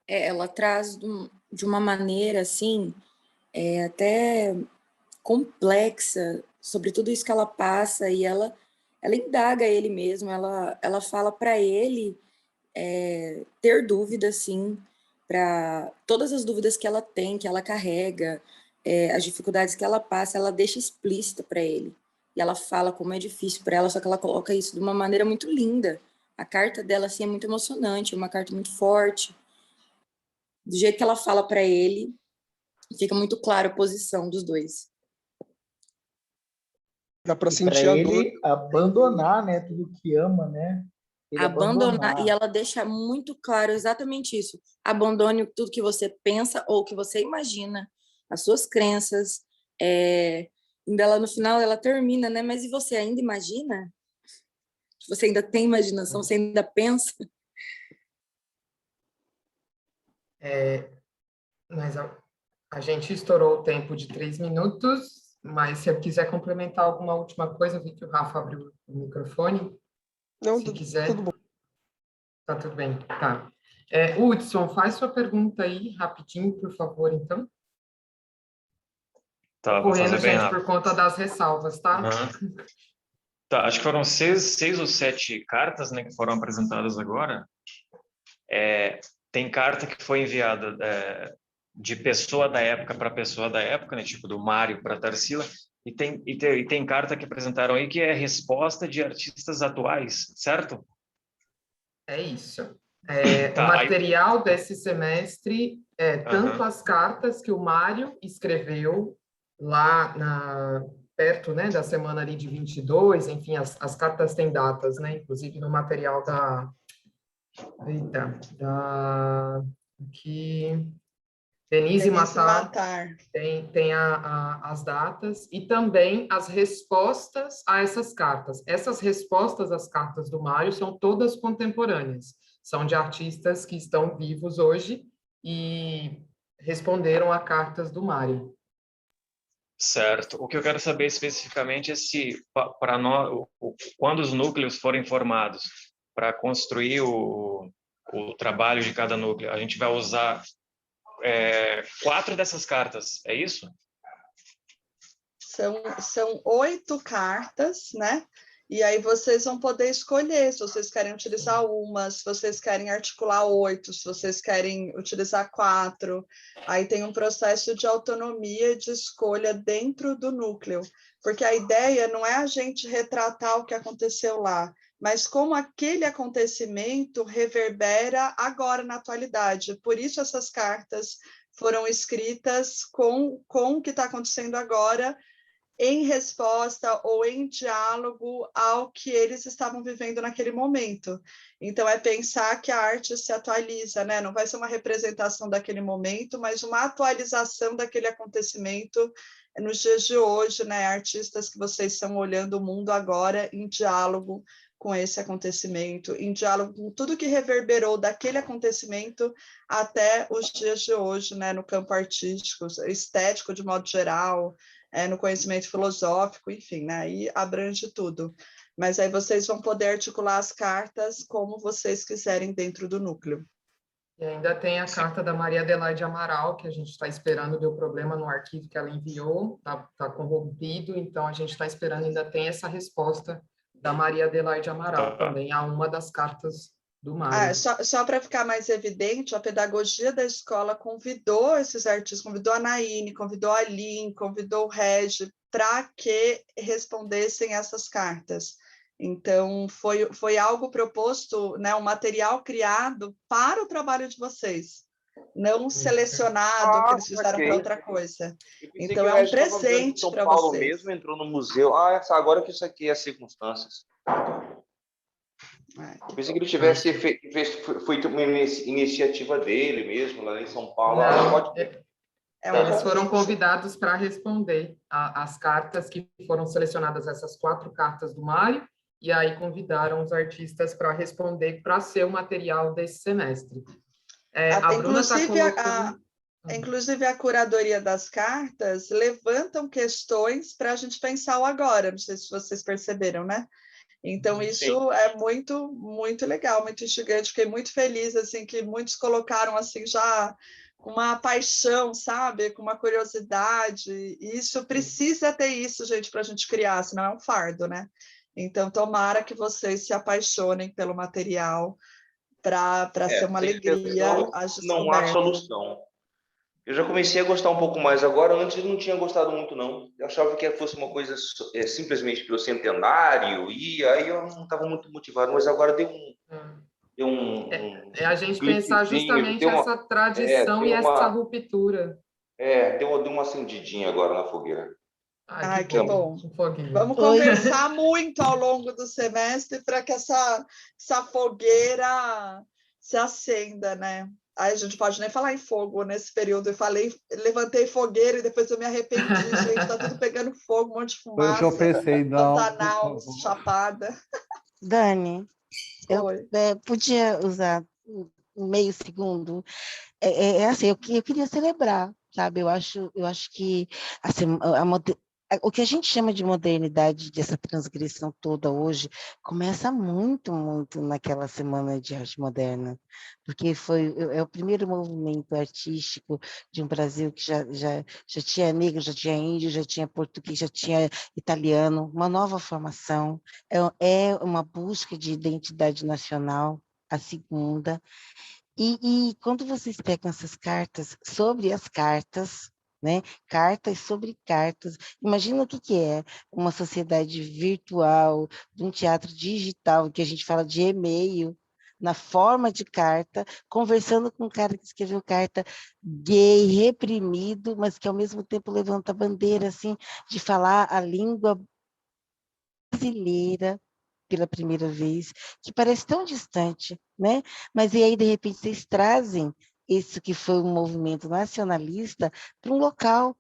Ela traz de uma maneira assim até complexa sobre tudo isso que ela passa, e ela indaga ele mesmo, ela fala para ele ter dúvida, sim, para todas as dúvidas que ela tem, que ela carrega, as dificuldades que ela passa, ela deixa explícita para ele. E ela fala como é difícil para ela, só que ela coloca isso de uma maneira muito linda. A carta dela assim, é muito emocionante, é uma carta muito forte. Do jeito que ela fala para ele, fica muito claro a posição dos dois. Dá para sentir a dor. Ele abandonar, né, tudo que ama, né? Abandonar, e ela deixa muito claro exatamente isso. Abandone tudo que você pensa ou que você imagina, as suas crenças. Ainda ela, no final, ela termina, né? Mas e você ainda imagina? Você ainda tem imaginação? Você ainda pensa? Mas a gente estourou o tempo de 3 minutos, mas se eu quiser complementar alguma última coisa, eu vi que o Rafa abriu o microfone. Não, se quiser. tudo bom. Tá tudo bem, tá. Hudson, faz sua pergunta aí, rapidinho, por favor, então. Tá, vou correndo, fazer bem gente, rápido. por conta das ressalvas, tá? Uhum. Tá, acho que foram seis ou sete cartas, né, que foram apresentadas agora. Tem carta que foi enviada de pessoa da época para pessoa da época, né, tipo do Mário para Tarsila, e tem carta que apresentaram aí que é resposta de artistas atuais, certo? É isso. O Tá, material desse semestre é tanto Aham. as cartas que o Mário escreveu lá perto, né, da semana ali de 22, enfim, as cartas têm datas, né, inclusive no material aqui, Denise Matar tem as datas e também as respostas a essas cartas. Essas respostas às cartas do Mário são todas contemporâneas, são de artistas que estão vivos hoje e responderam a cartas do Mário. Certo. O que eu quero saber especificamente é se, para nós, quando os núcleos forem formados para construir o trabalho de cada núcleo, a gente vai usar 4 dessas cartas, é isso? São 8 cartas, né? E aí vocês vão poder escolher se vocês querem utilizar uma, se vocês querem articular 8, se vocês querem utilizar 4. Aí tem um processo de autonomia de escolha dentro do núcleo, porque a ideia não é a gente retratar o que aconteceu lá, mas como aquele acontecimento reverbera agora na atualidade. Por isso essas cartas foram escritas com o que está acontecendo agora, em resposta ou em diálogo ao que eles estavam vivendo naquele momento. Então, é pensar que a arte se atualiza, né? Não vai ser uma representação daquele momento, mas uma atualização daquele acontecimento nos dias de hoje, né? Artistas que vocês estão olhando o mundo agora em diálogo com esse acontecimento, em diálogo com tudo que reverberou daquele acontecimento até os dias de hoje, né? No campo artístico, estético de modo geral, no conhecimento filosófico, enfim, né? Aí abrange tudo. Mas aí vocês vão poder articular as cartas como vocês quiserem dentro do núcleo. E ainda tem a carta da Maria Adelaide Amaral, que a gente está esperando, deu problema no arquivo que ela enviou, está corrompido, então a gente está esperando, ainda tem essa resposta da Maria Adelaide Amaral também, a uma das cartas do Mário. Só para ficar mais evidente, a pedagogia da escola convidou esses artistas, convidou a Naine, convidou a Aline, convidou o Regi, para que respondessem essas cartas. Então, foi algo proposto, né, um material criado para o trabalho de vocês, não selecionado, que eles fizeram para outra coisa. Então, é um presente para vocês. Paulo mesmo entrou no museu. Agora que isso aqui é circunstâncias. Eu pensei que ele tivesse feito uma iniciativa dele mesmo, lá em São Paulo. Eles foram convidados para responder as cartas que foram selecionadas, essas 4 cartas do Mário, e aí convidaram os artistas para responder, para ser o material desse semestre. A Bruna está colocando... Inclusive, a curadoria das cartas levantam questões para a gente pensar o agora, não sei se vocês perceberam, né? Então, isso é muito, muito legal, muito instigante. Fiquei muito feliz, assim, que muitos colocaram, assim, já com uma paixão, sabe? Com uma curiosidade. E isso precisa ter isso, gente, para a gente criar, senão é um fardo, né? Então, tomara que vocês se apaixonem pelo material para ser uma alegria. Não há solução. Eu já comecei a gostar um pouco mais agora, antes eu não tinha gostado muito, não. Eu achava que fosse uma coisa simplesmente pelo centenário, e aí eu não estava muito motivado, mas agora deu a gente pensar justamente essa tradição e essa ruptura. Deu uma acendidinha agora na fogueira. Que bom. Vamos conversar muito ao longo do semestre para que essa fogueira se acenda, né? Aí a gente pode nem falar em fogo nesse período. Levantei fogueira e depois eu me arrependi, gente. Está tudo pegando fogo, um monte de fumaça. Eu pensei, não. Pantanal, Chapada. Dani, eu podia usar meio segundo. Assim, eu queria celebrar, sabe? Eu acho que assim, o que a gente chama de modernidade, dessa transgressão toda hoje, começa muito, muito naquela Semana de Arte Moderna, porque é o primeiro movimento artístico de um Brasil que já tinha negro, já tinha índio, já tinha português, já tinha italiano, uma nova formação, é uma busca de identidade nacional, a segunda. E quando vocês pegam essas cartas, sobre as cartas, né? Cartas sobre cartas. Imagina o que é uma sociedade virtual, de um teatro digital, que a gente fala de e-mail, na forma de carta, conversando com um cara que escreveu carta gay, reprimido, mas que ao mesmo tempo levanta a bandeira assim, de falar a língua brasileira pela primeira vez, que parece tão distante, né? Mas e aí, de repente, vocês trazem isso que foi um movimento nacionalista para um local,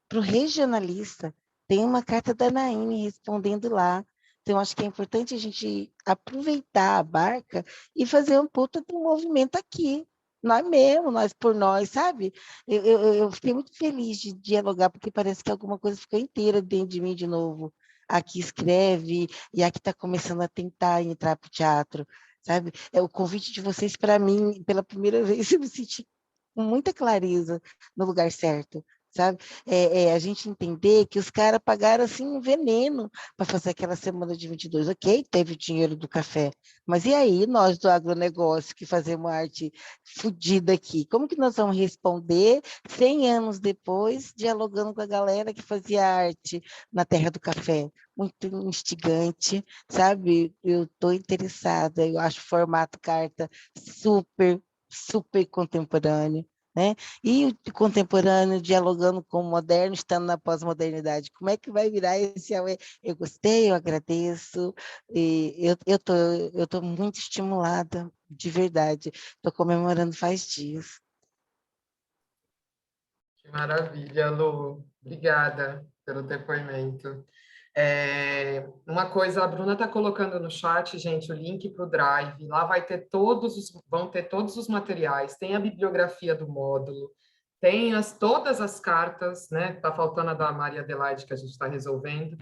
para o regionalista. Tem uma carta da Naine respondendo lá. Então, acho que é importante a gente aproveitar a barca e fazer um puta de um movimento aqui, nós mesmos, nós por nós, sabe? Eu fiquei muito feliz de dialogar, porque parece que alguma coisa ficou inteira dentro de mim de novo. Aqui escreve, e aqui está começando a tentar entrar para o teatro, sabe? É o convite de vocês para mim, pela primeira vez, eu me senti com muita clareza no lugar certo, sabe? A gente entender que os caras pagaram assim um veneno para fazer aquela semana de 22. Ok, teve o dinheiro do café, mas e aí nós do agronegócio que fazemos arte fodida aqui, como que nós vamos responder 100 anos depois, dialogando com a galera que fazia arte na terra do café? Muito instigante, sabe? Eu estou interessada, eu acho o formato carta super, super contemporâneo, né? E o contemporâneo dialogando com o moderno, estando na pós-modernidade. Como é que vai virar esse... Eu gostei, eu agradeço, e eu tô muito estimulada, de verdade. Estou comemorando faz dias. Que maravilha, Lu. Obrigada pelo depoimento. Uma coisa, a Bruna está colocando no chat, gente, o link para o Drive. Lá vão ter todos os materiais, tem a bibliografia do módulo, tem todas as cartas, né? Está faltando a da Maria Adelaide, que a gente está resolvendo.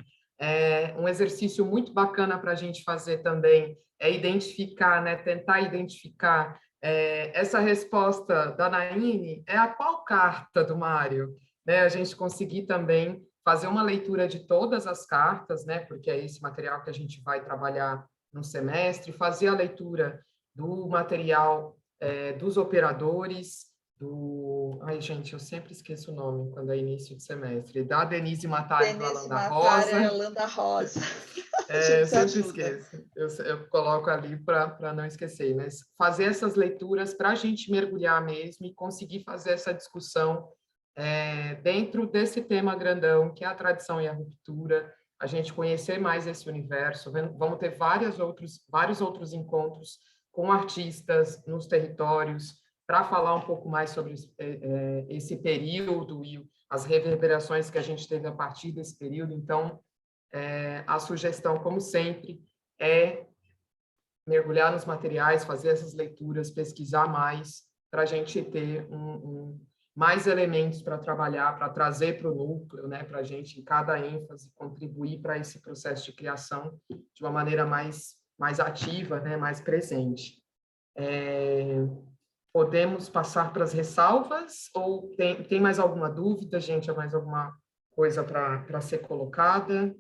Um exercício muito bacana para a gente fazer também é identificar, né? Tentar identificar essa resposta da Naine é a qual carta do Mário, né? A gente conseguir também fazer uma leitura de todas as cartas, né? Porque é esse material que a gente vai trabalhar no semestre, fazer a leitura do material dos operadores, Ai, gente, eu sempre esqueço o nome quando é início de semestre. Da Denise Matari e do Alanda Rosa. Alanda Rosa. Eu sempre esqueço. Eu coloco ali para não esquecer, mas fazer essas leituras para a gente mergulhar mesmo e conseguir fazer essa discussão dentro desse tema grandão, que é a tradição e a ruptura, a gente conhecer mais esse universo. Vamos ter vários outros encontros com artistas nos territórios, para falar um pouco mais sobre esse período e as reverberações que a gente teve a partir desse período. Então, a sugestão, como sempre, é mergulhar nos materiais, fazer essas leituras, pesquisar mais, para a gente ter mais elementos para trabalhar, para trazer para o núcleo, né, para a gente, em cada ênfase, contribuir para esse processo de criação de uma maneira mais ativa, né, mais presente. Podemos passar para as ressalvas? Ou tem mais alguma dúvida, gente? Ou mais alguma coisa para ser colocada?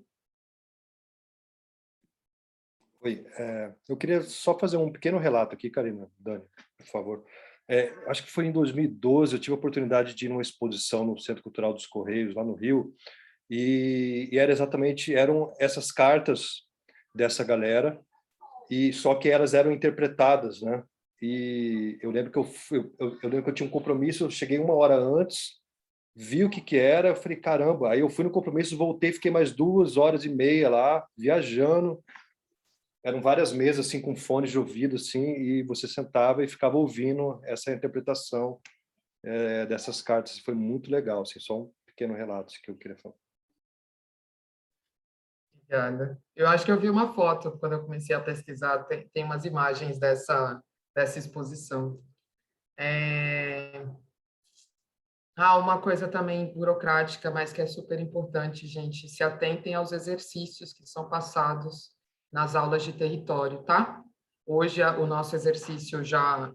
Oi, eu queria só fazer um pequeno relato aqui, Karina, Dani, por favor. Acho que foi em 2012, eu tive a oportunidade de ir numa exposição no Centro Cultural dos Correios, lá no Rio, e eram essas cartas dessa galera, e só que elas eram interpretadas, né? E eu lembro que eu tinha um compromisso, eu cheguei 1 hora antes, vi o que era, eu falei, caramba, aí eu fui no compromisso, voltei, fiquei mais 2h30 lá, viajando, eram várias mesas, assim, com fones de ouvido, assim, e você sentava e ficava ouvindo essa interpretação dessas cartas, foi muito legal, assim, só um pequeno relato que eu queria falar. Obrigada. Eu acho que eu vi uma foto, quando eu comecei a pesquisar, tem umas imagens dessa exposição. Uma coisa também burocrática, mas que é super importante, gente, se atentem aos exercícios que são passados nas aulas de território, tá? Hoje o nosso exercício já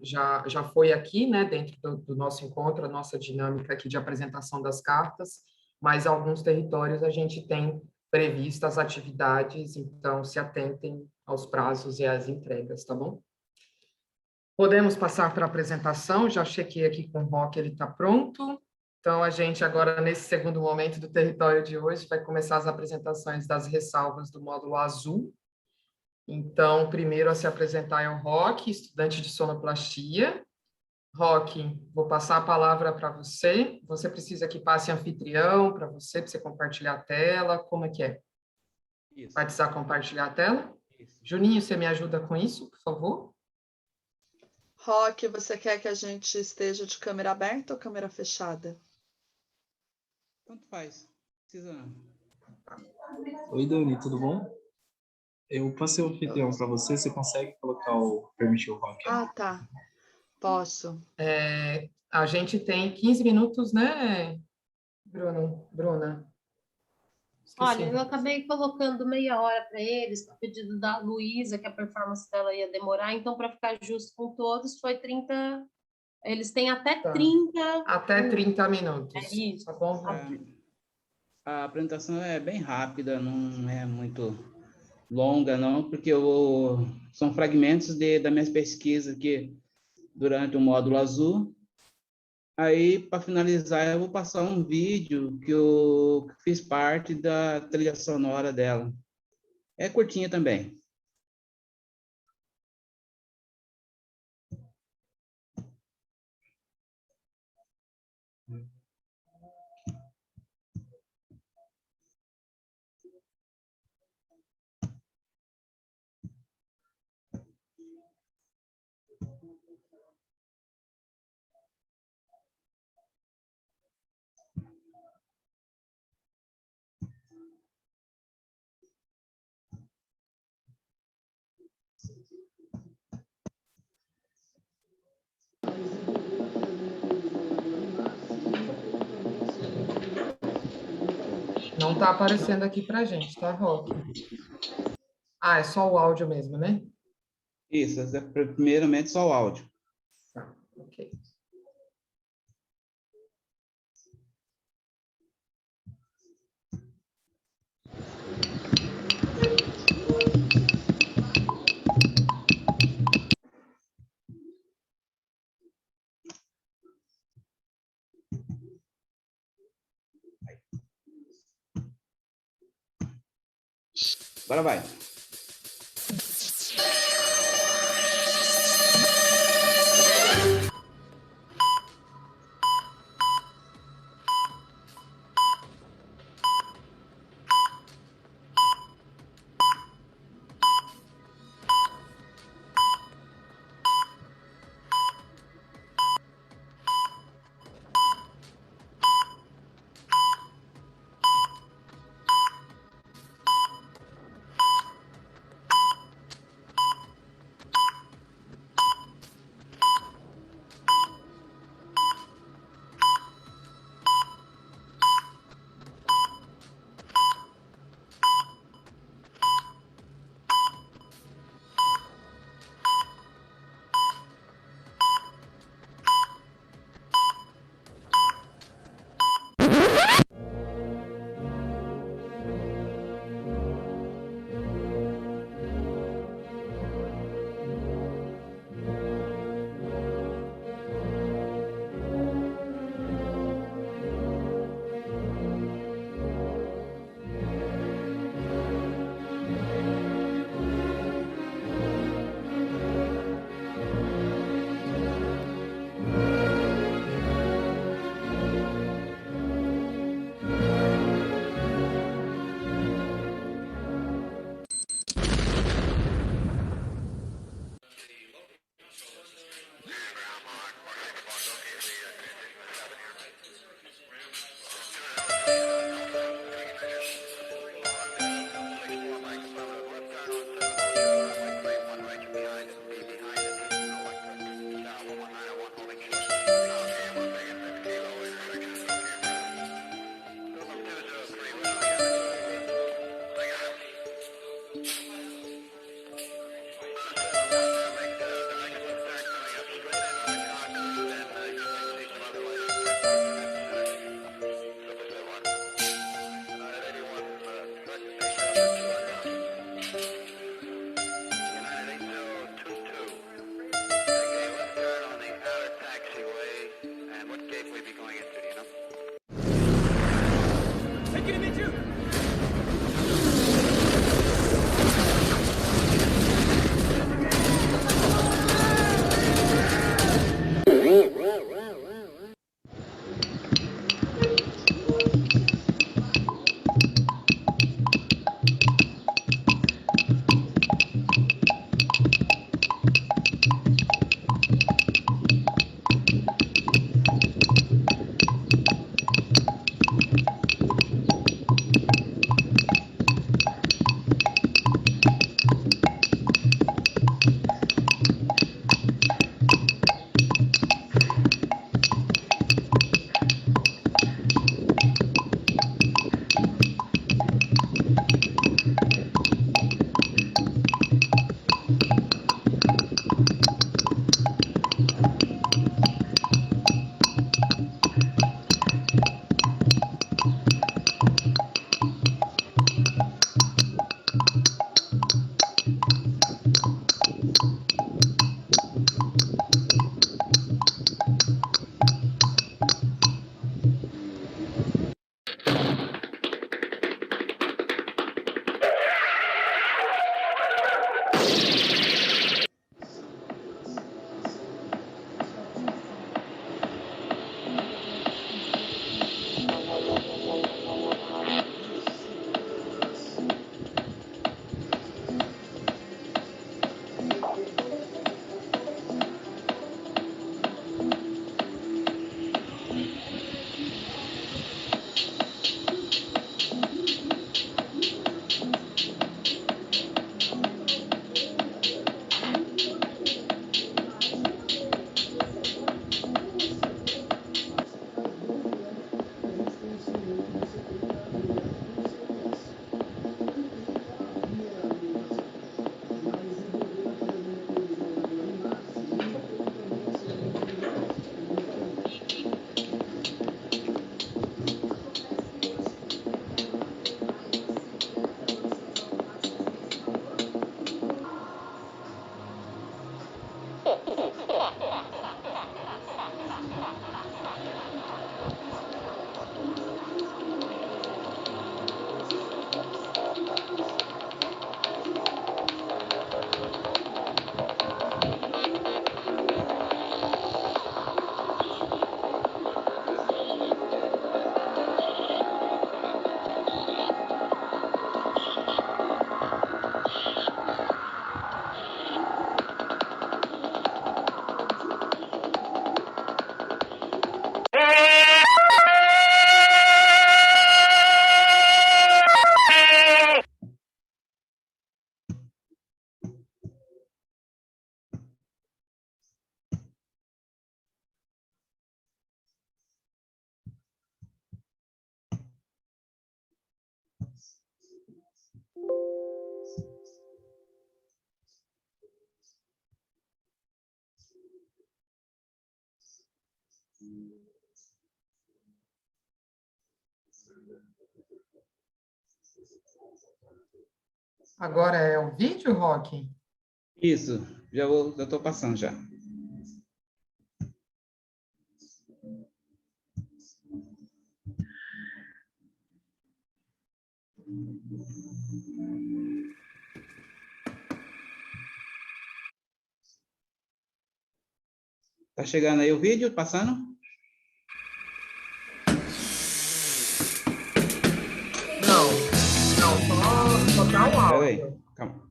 foi aqui, né, dentro do nosso encontro, a nossa dinâmica aqui de apresentação das cartas, mas alguns territórios a gente tem previstas atividades, então se atentem aos prazos e às entregas, tá bom? Podemos passar para a apresentação, já chequei aqui com o Roque, ele está pronto. Então, a gente agora, nesse segundo momento do território de hoje, vai começar as apresentações das ressalvas do módulo azul. Então, primeiro a se apresentar é o Roque, estudante de sonoplastia. Roque, vou passar a palavra para você. Você precisa que passe anfitrião para você compartilhar a tela. Como é que é? Isso. Vai precisar compartilhar a tela? Isso. Juninho, você me ajuda com isso, por favor? Roque, você quer que a gente esteja de câmera aberta ou câmera fechada? Tanto faz. Precisa não. Oi, Dani, tudo bom? Eu passei o anfitrião para você. Você consegue colocar permitir o Roque? Ah, tá. Posso. A gente tem 15 minutos, né, Bruna? Esqueci. Olha, eu acabei colocando meia hora para eles, a pedido da Luísa, que a performance dela ia demorar, então, para ficar justo com todos, foi 30. Eles têm até 30. Até 30 minutos. É isso. Tá bom? A apresentação é bem rápida, não é muito longa, não, porque são fragmentos da minha pesquisa aqui durante o módulo azul. Aí, para finalizar, eu vou passar um vídeo que eu fiz parte da trilha sonora dela. É curtinha também. Não está aparecendo aqui para a gente, tá, Roque? É só o áudio mesmo, né? Isso, primeiramente só o áudio. Tá, ok. Agora vai. Agora é o vídeo, Roque? Isso, já estou passando já. Tá chegando aí o vídeo, passando? Não, só dá o áudio. Peraí, calma.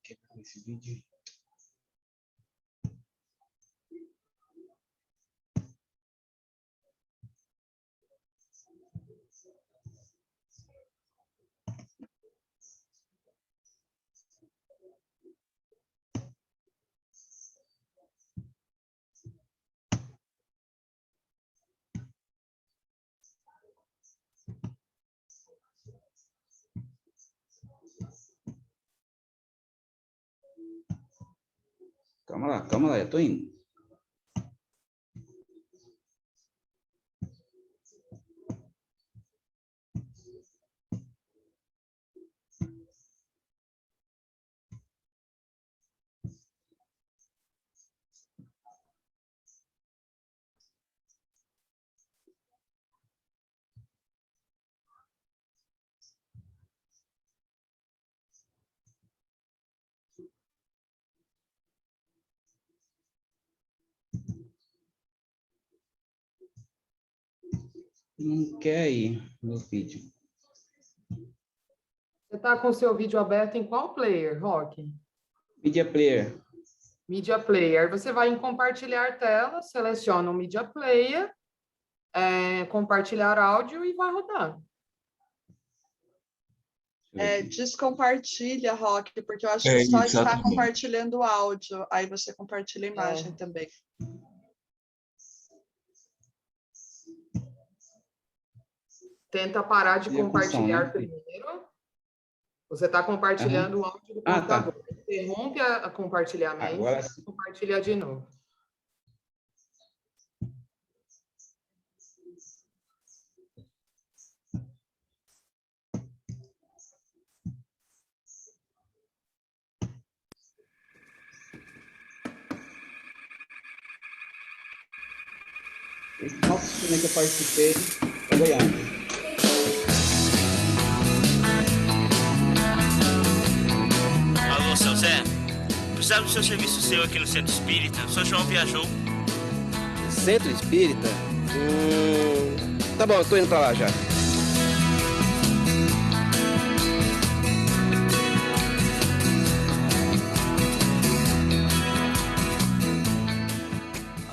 Quebrar esse vídeo. Calma lá, eu tô indo. Não quer ir no vídeo. Você está com o seu vídeo aberto em qual player, Roque? Media Player. Media Player. Você vai em compartilhar tela, seleciona o Media Player, compartilhar áudio e vai rodar. Descompartilha, Roque, porque eu acho que só está compartilhando o áudio. Aí você compartilha a imagem também. Tenta parar de compartilhar primeiro. Você está compartilhando o áudio do computador. Tá. Interrompe a compartilhamento e compartilha de novo. Esse nosso sistema que eu participei está ganhando. Alô, seu Zé? Precisava do seu serviço seu aqui no Centro Espírita. O seu João viajou. Centro Espírita? Tá bom, eu tô indo pra lá já.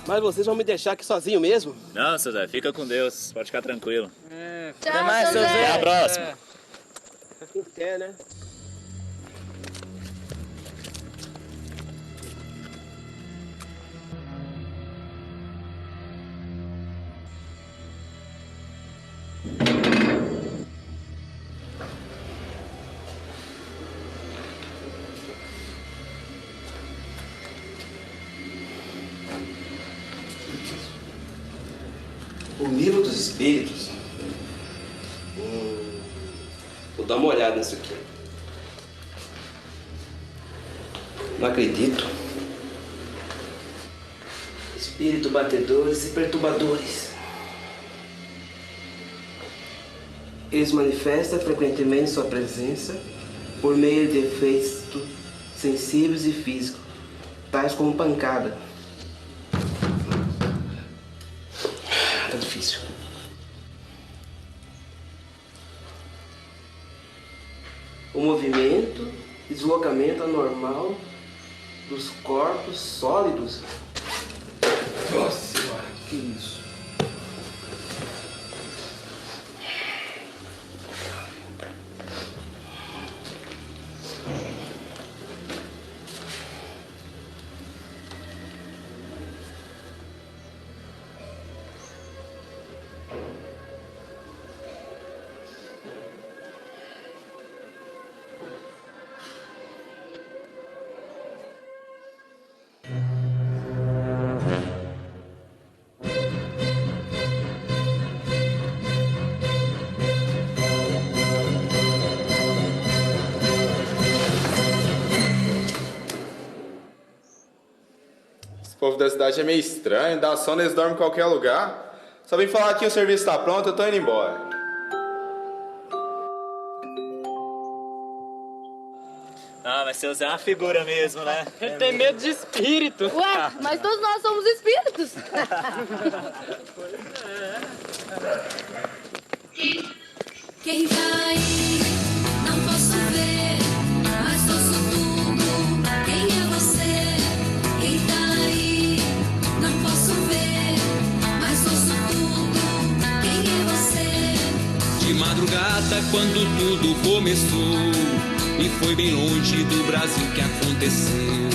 Mas vocês vão me deixar aqui sozinho mesmo? Não, seu Zé, fica com Deus. Pode ficar tranquilo. Tchau, Até mais, seu Zé. Até a próxima. Quem quer, né? O livro dos espíritos? Vou dar uma olhada nisso aqui. Não acredito. Espírito batedores e perturbadores. Eles manifestam frequentemente sua presença por meio de efeitos sensíveis e físicos, tais como pancada. Tá difícil. O movimento, deslocamento anormal dos corpos sólidos. Nossa Senhora, que isso? O povo da cidade é meio estranho, dá sono, eles dormem em qualquer lugar. Só vim falar que o serviço tá pronto, eu tô indo embora. Ah, mas seu Zé é uma figura mesmo, né? Ele tem medo de espírito. Ué, mas todos nós somos espíritos. Quem tá aí? Não posso ver, mas ouço tudo. Quem é você? Quem tá aí? Não posso ver, mas ouço tudo. Quem é você? De madrugada, quando tudo começou, e foi bem longe do Brasil que aconteceu.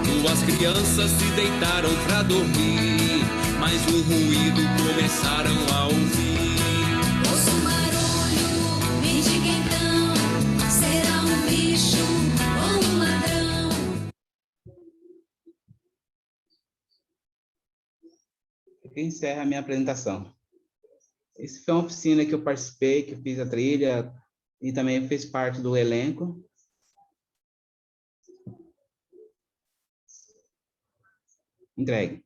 Duas crianças se deitaram pra dormir, mas um ruído começaram a ouvir. Ouço um barulho, me diga então, será um bicho ou um ladrão? Aqui encerra a minha apresentação. Essa foi uma oficina que eu participei, que eu fiz a trilha e também fez parte do elenco. Entregue.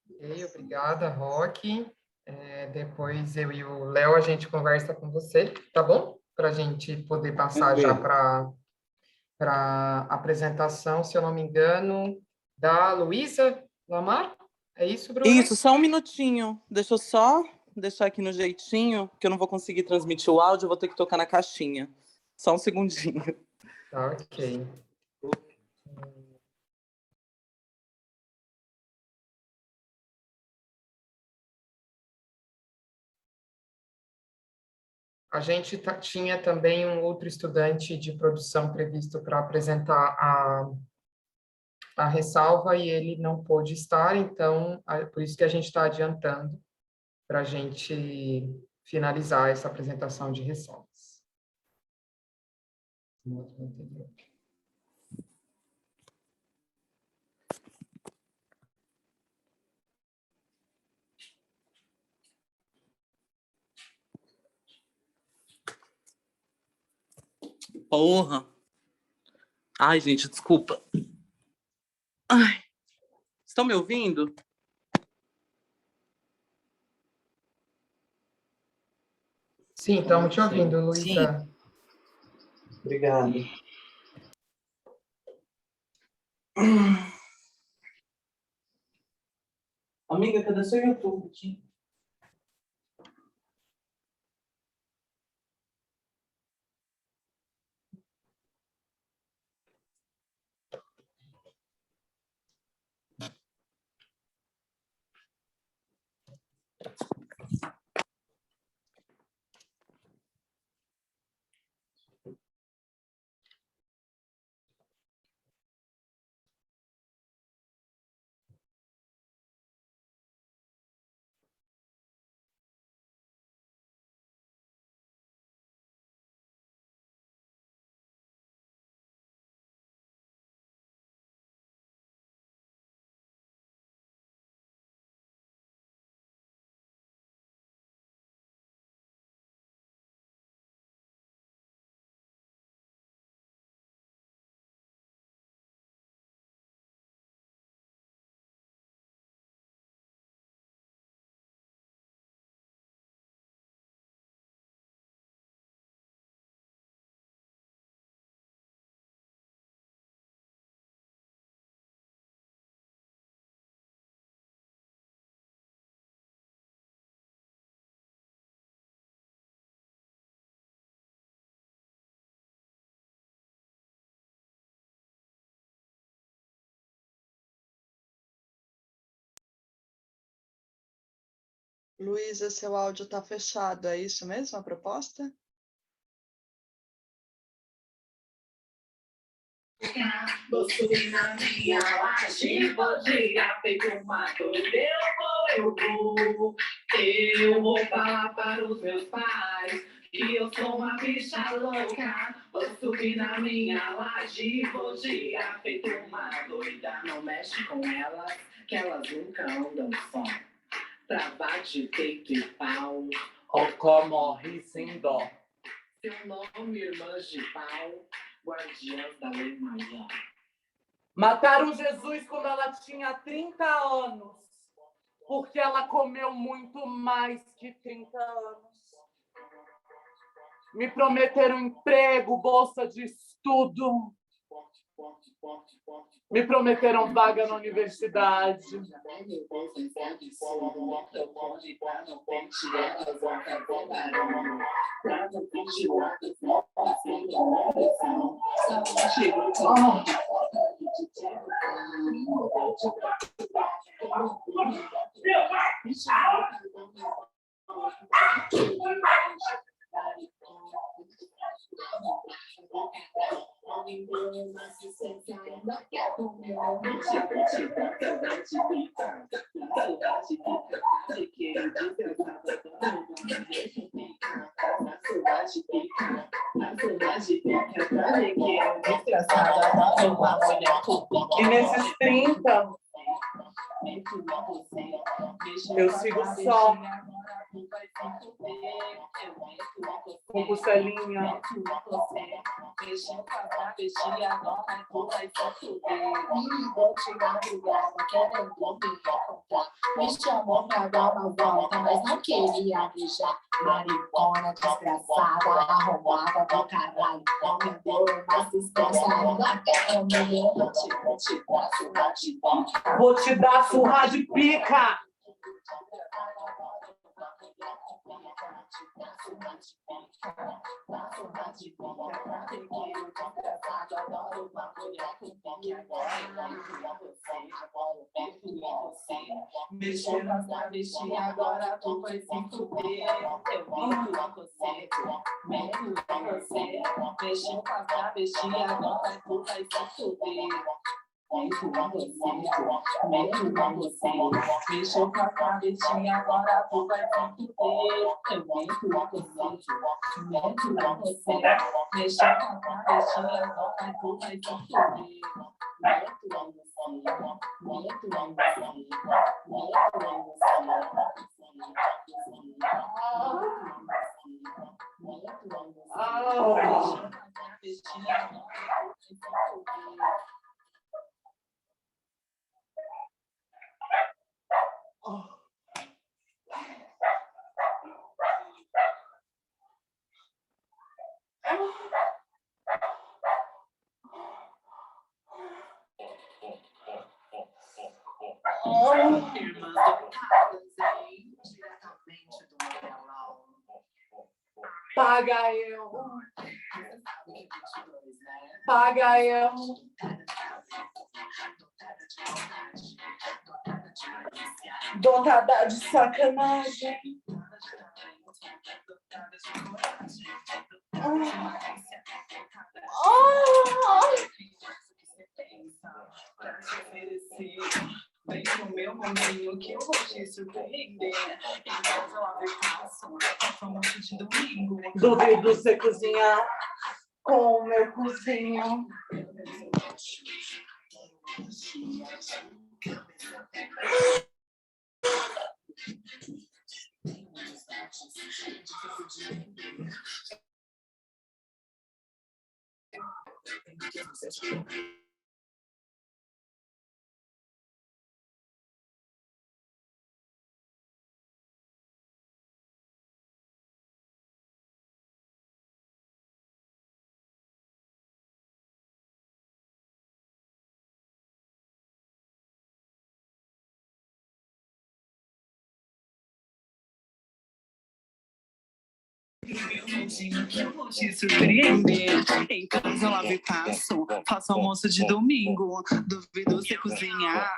Ok, obrigada, Roque. Depois eu e o Léo, a gente conversa com você, tá bom? Para a gente poder passar já para a apresentação, se eu não me engano, da Luísa Lamar. É isso, Bruno? Isso, só um minutinho. Deixa eu só deixar aqui no jeitinho, que eu não vou conseguir transmitir o áudio, eu vou ter que tocar na caixinha. Só um segundinho. Tá, ok. A gente tinha também um outro estudante de produção previsto para apresentar a ressalva e ele não pôde estar, então, por isso que a gente está adiantando para a gente finalizar essa apresentação de ressalvas. Porra! Ai, gente, desculpa. Ai. Estão me ouvindo? Sim, estamos te ouvindo, Luísa. Obrigado. Amiga, cadê seu YouTube? Luísa, seu áudio está fechado, é isso mesmo a proposta? Você na minha laje, podia feito uma doida. Eu vou falar para os meus pais que eu sou uma bicha louca. Vou subir na minha laje, podia feito uma doida. Não mexe com elas, que elas nunca andam só. Pra de peito e pau. Ocó morre sem dó. Seu nome, irmãs de pau, guardiãs da lei maior. Mataram Jesus quando ela tinha 30 anos, porque ela comeu muito mais que 30 anos. Me prometeram emprego, bolsa de estudo. Me prometeram vaga na universidade. E nesses 30, eu sigo só, com costelinha. Me chamou pra dar uma volta, mas não queria beijar. Maricona, desgraçada, arrumada do caralho. Não me deu uma assistência, ainda quero me Vou te dar surra de pica. Mexeu nas travestis, agora tu vai se fuder. Eu meto em você, meto em você. Mexeu com as travestis, agora tu vai se fuder. Meto em você, meto em você. Mexeu com a travestinha, agora tu vai se fuder. Eu meto em você, meto em você. Mexeu com a travestinha, agora tu vai se fuder. Meto em você, meto em você. Meto em Paga eu. Paga eu. Dotada de sacanagem. Vem pro meu mundinho que eu vou te surpreender. Então eu abro e passo, famoso de domingo. Duvido você cozinhar com o meu cozinho. Que eu vou te surpreender. Então eu abro e passo, faço almoço de domingo. Duvido você cozinhar.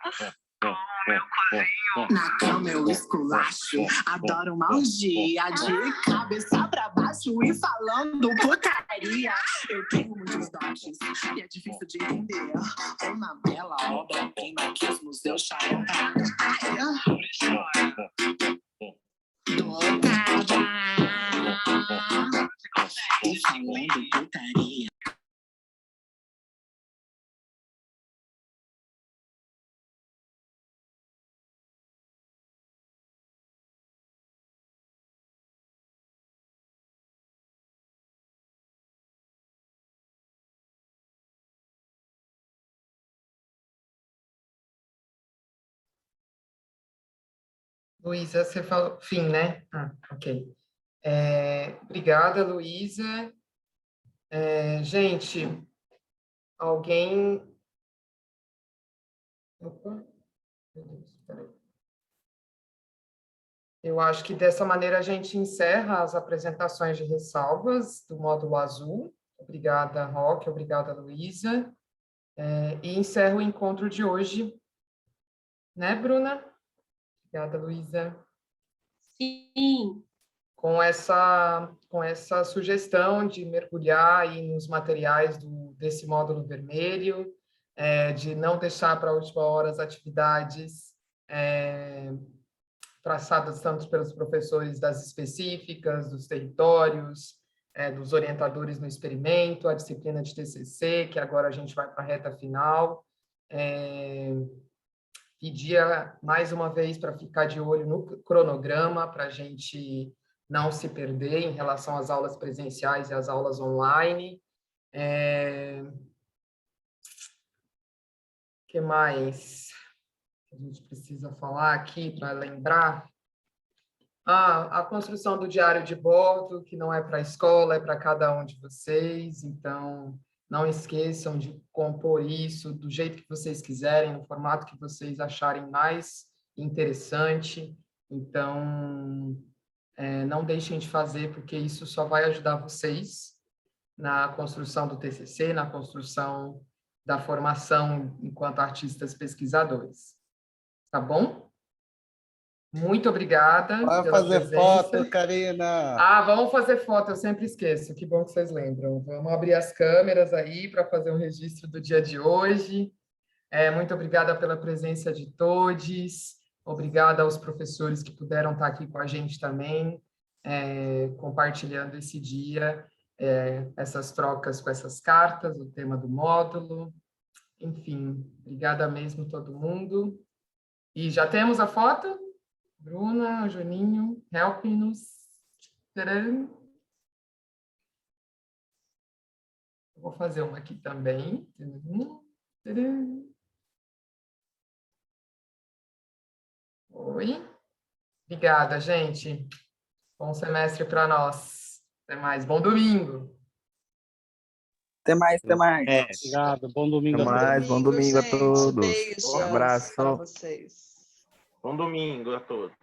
Na cama eu esculacho, adoro uma orgia de cabeça pra baixo e falando putaria. Eu tenho muitos dotes e é difícil de entender. Uma bela obra-prima que os museus chamam pra dotada e falando putaria. Luísa, você falou fim, né? Ok. Obrigada, Luísa. Gente, alguém... Opa, meu Deus, peraí. Eu acho que dessa maneira a gente encerra as apresentações de ressalvas do módulo azul. Obrigada, Roque, obrigada, Luísa. E encerro o encontro de hoje. Né, Bruna? Obrigada, Luísa. Sim. Com essa sugestão de mergulhar aí nos materiais desse módulo vermelho, de não deixar para a última hora as atividades traçadas tanto pelos professores das específicas, dos territórios, dos orientadores no experimento, a disciplina de TCC, que agora a gente vai para a reta final. Pedia mais uma vez para ficar de olho no cronograma, para a gente não se perder em relação às aulas presenciais e às aulas online. O que mais a gente precisa falar aqui para lembrar? A construção do diário de bordo, que não é para a escola, é para cada um de vocês, então não esqueçam de compor isso do jeito que vocês quiserem, no formato que vocês acharem mais interessante. Então, não deixem de fazer, porque isso só vai ajudar vocês na construção do TCC, na construção da formação enquanto artistas pesquisadores. Tá bom? Muito obrigada Vai pela fazer presença. foto, Karina. Vamos fazer foto, eu sempre esqueço. Que bom que vocês lembram. Vamos abrir as câmeras aí para fazer um registro do dia de hoje. Muito obrigada pela presença de todos. Obrigada aos professores que puderam estar aqui com a gente também, compartilhando esse dia, essas trocas com essas cartas, o tema do módulo. Enfim, obrigada mesmo todo mundo. E já temos a foto? Bruna, Juninho, help-nos. Vou fazer uma aqui também. Oi. Obrigada, gente. Bom semestre para nós. Até mais. Bom domingo. Até mais, até mais. Obrigado. Bom domingo Até a todos. mais, bom domingo a todos. Beijos Um abraço. para vocês. Bom domingo a todos.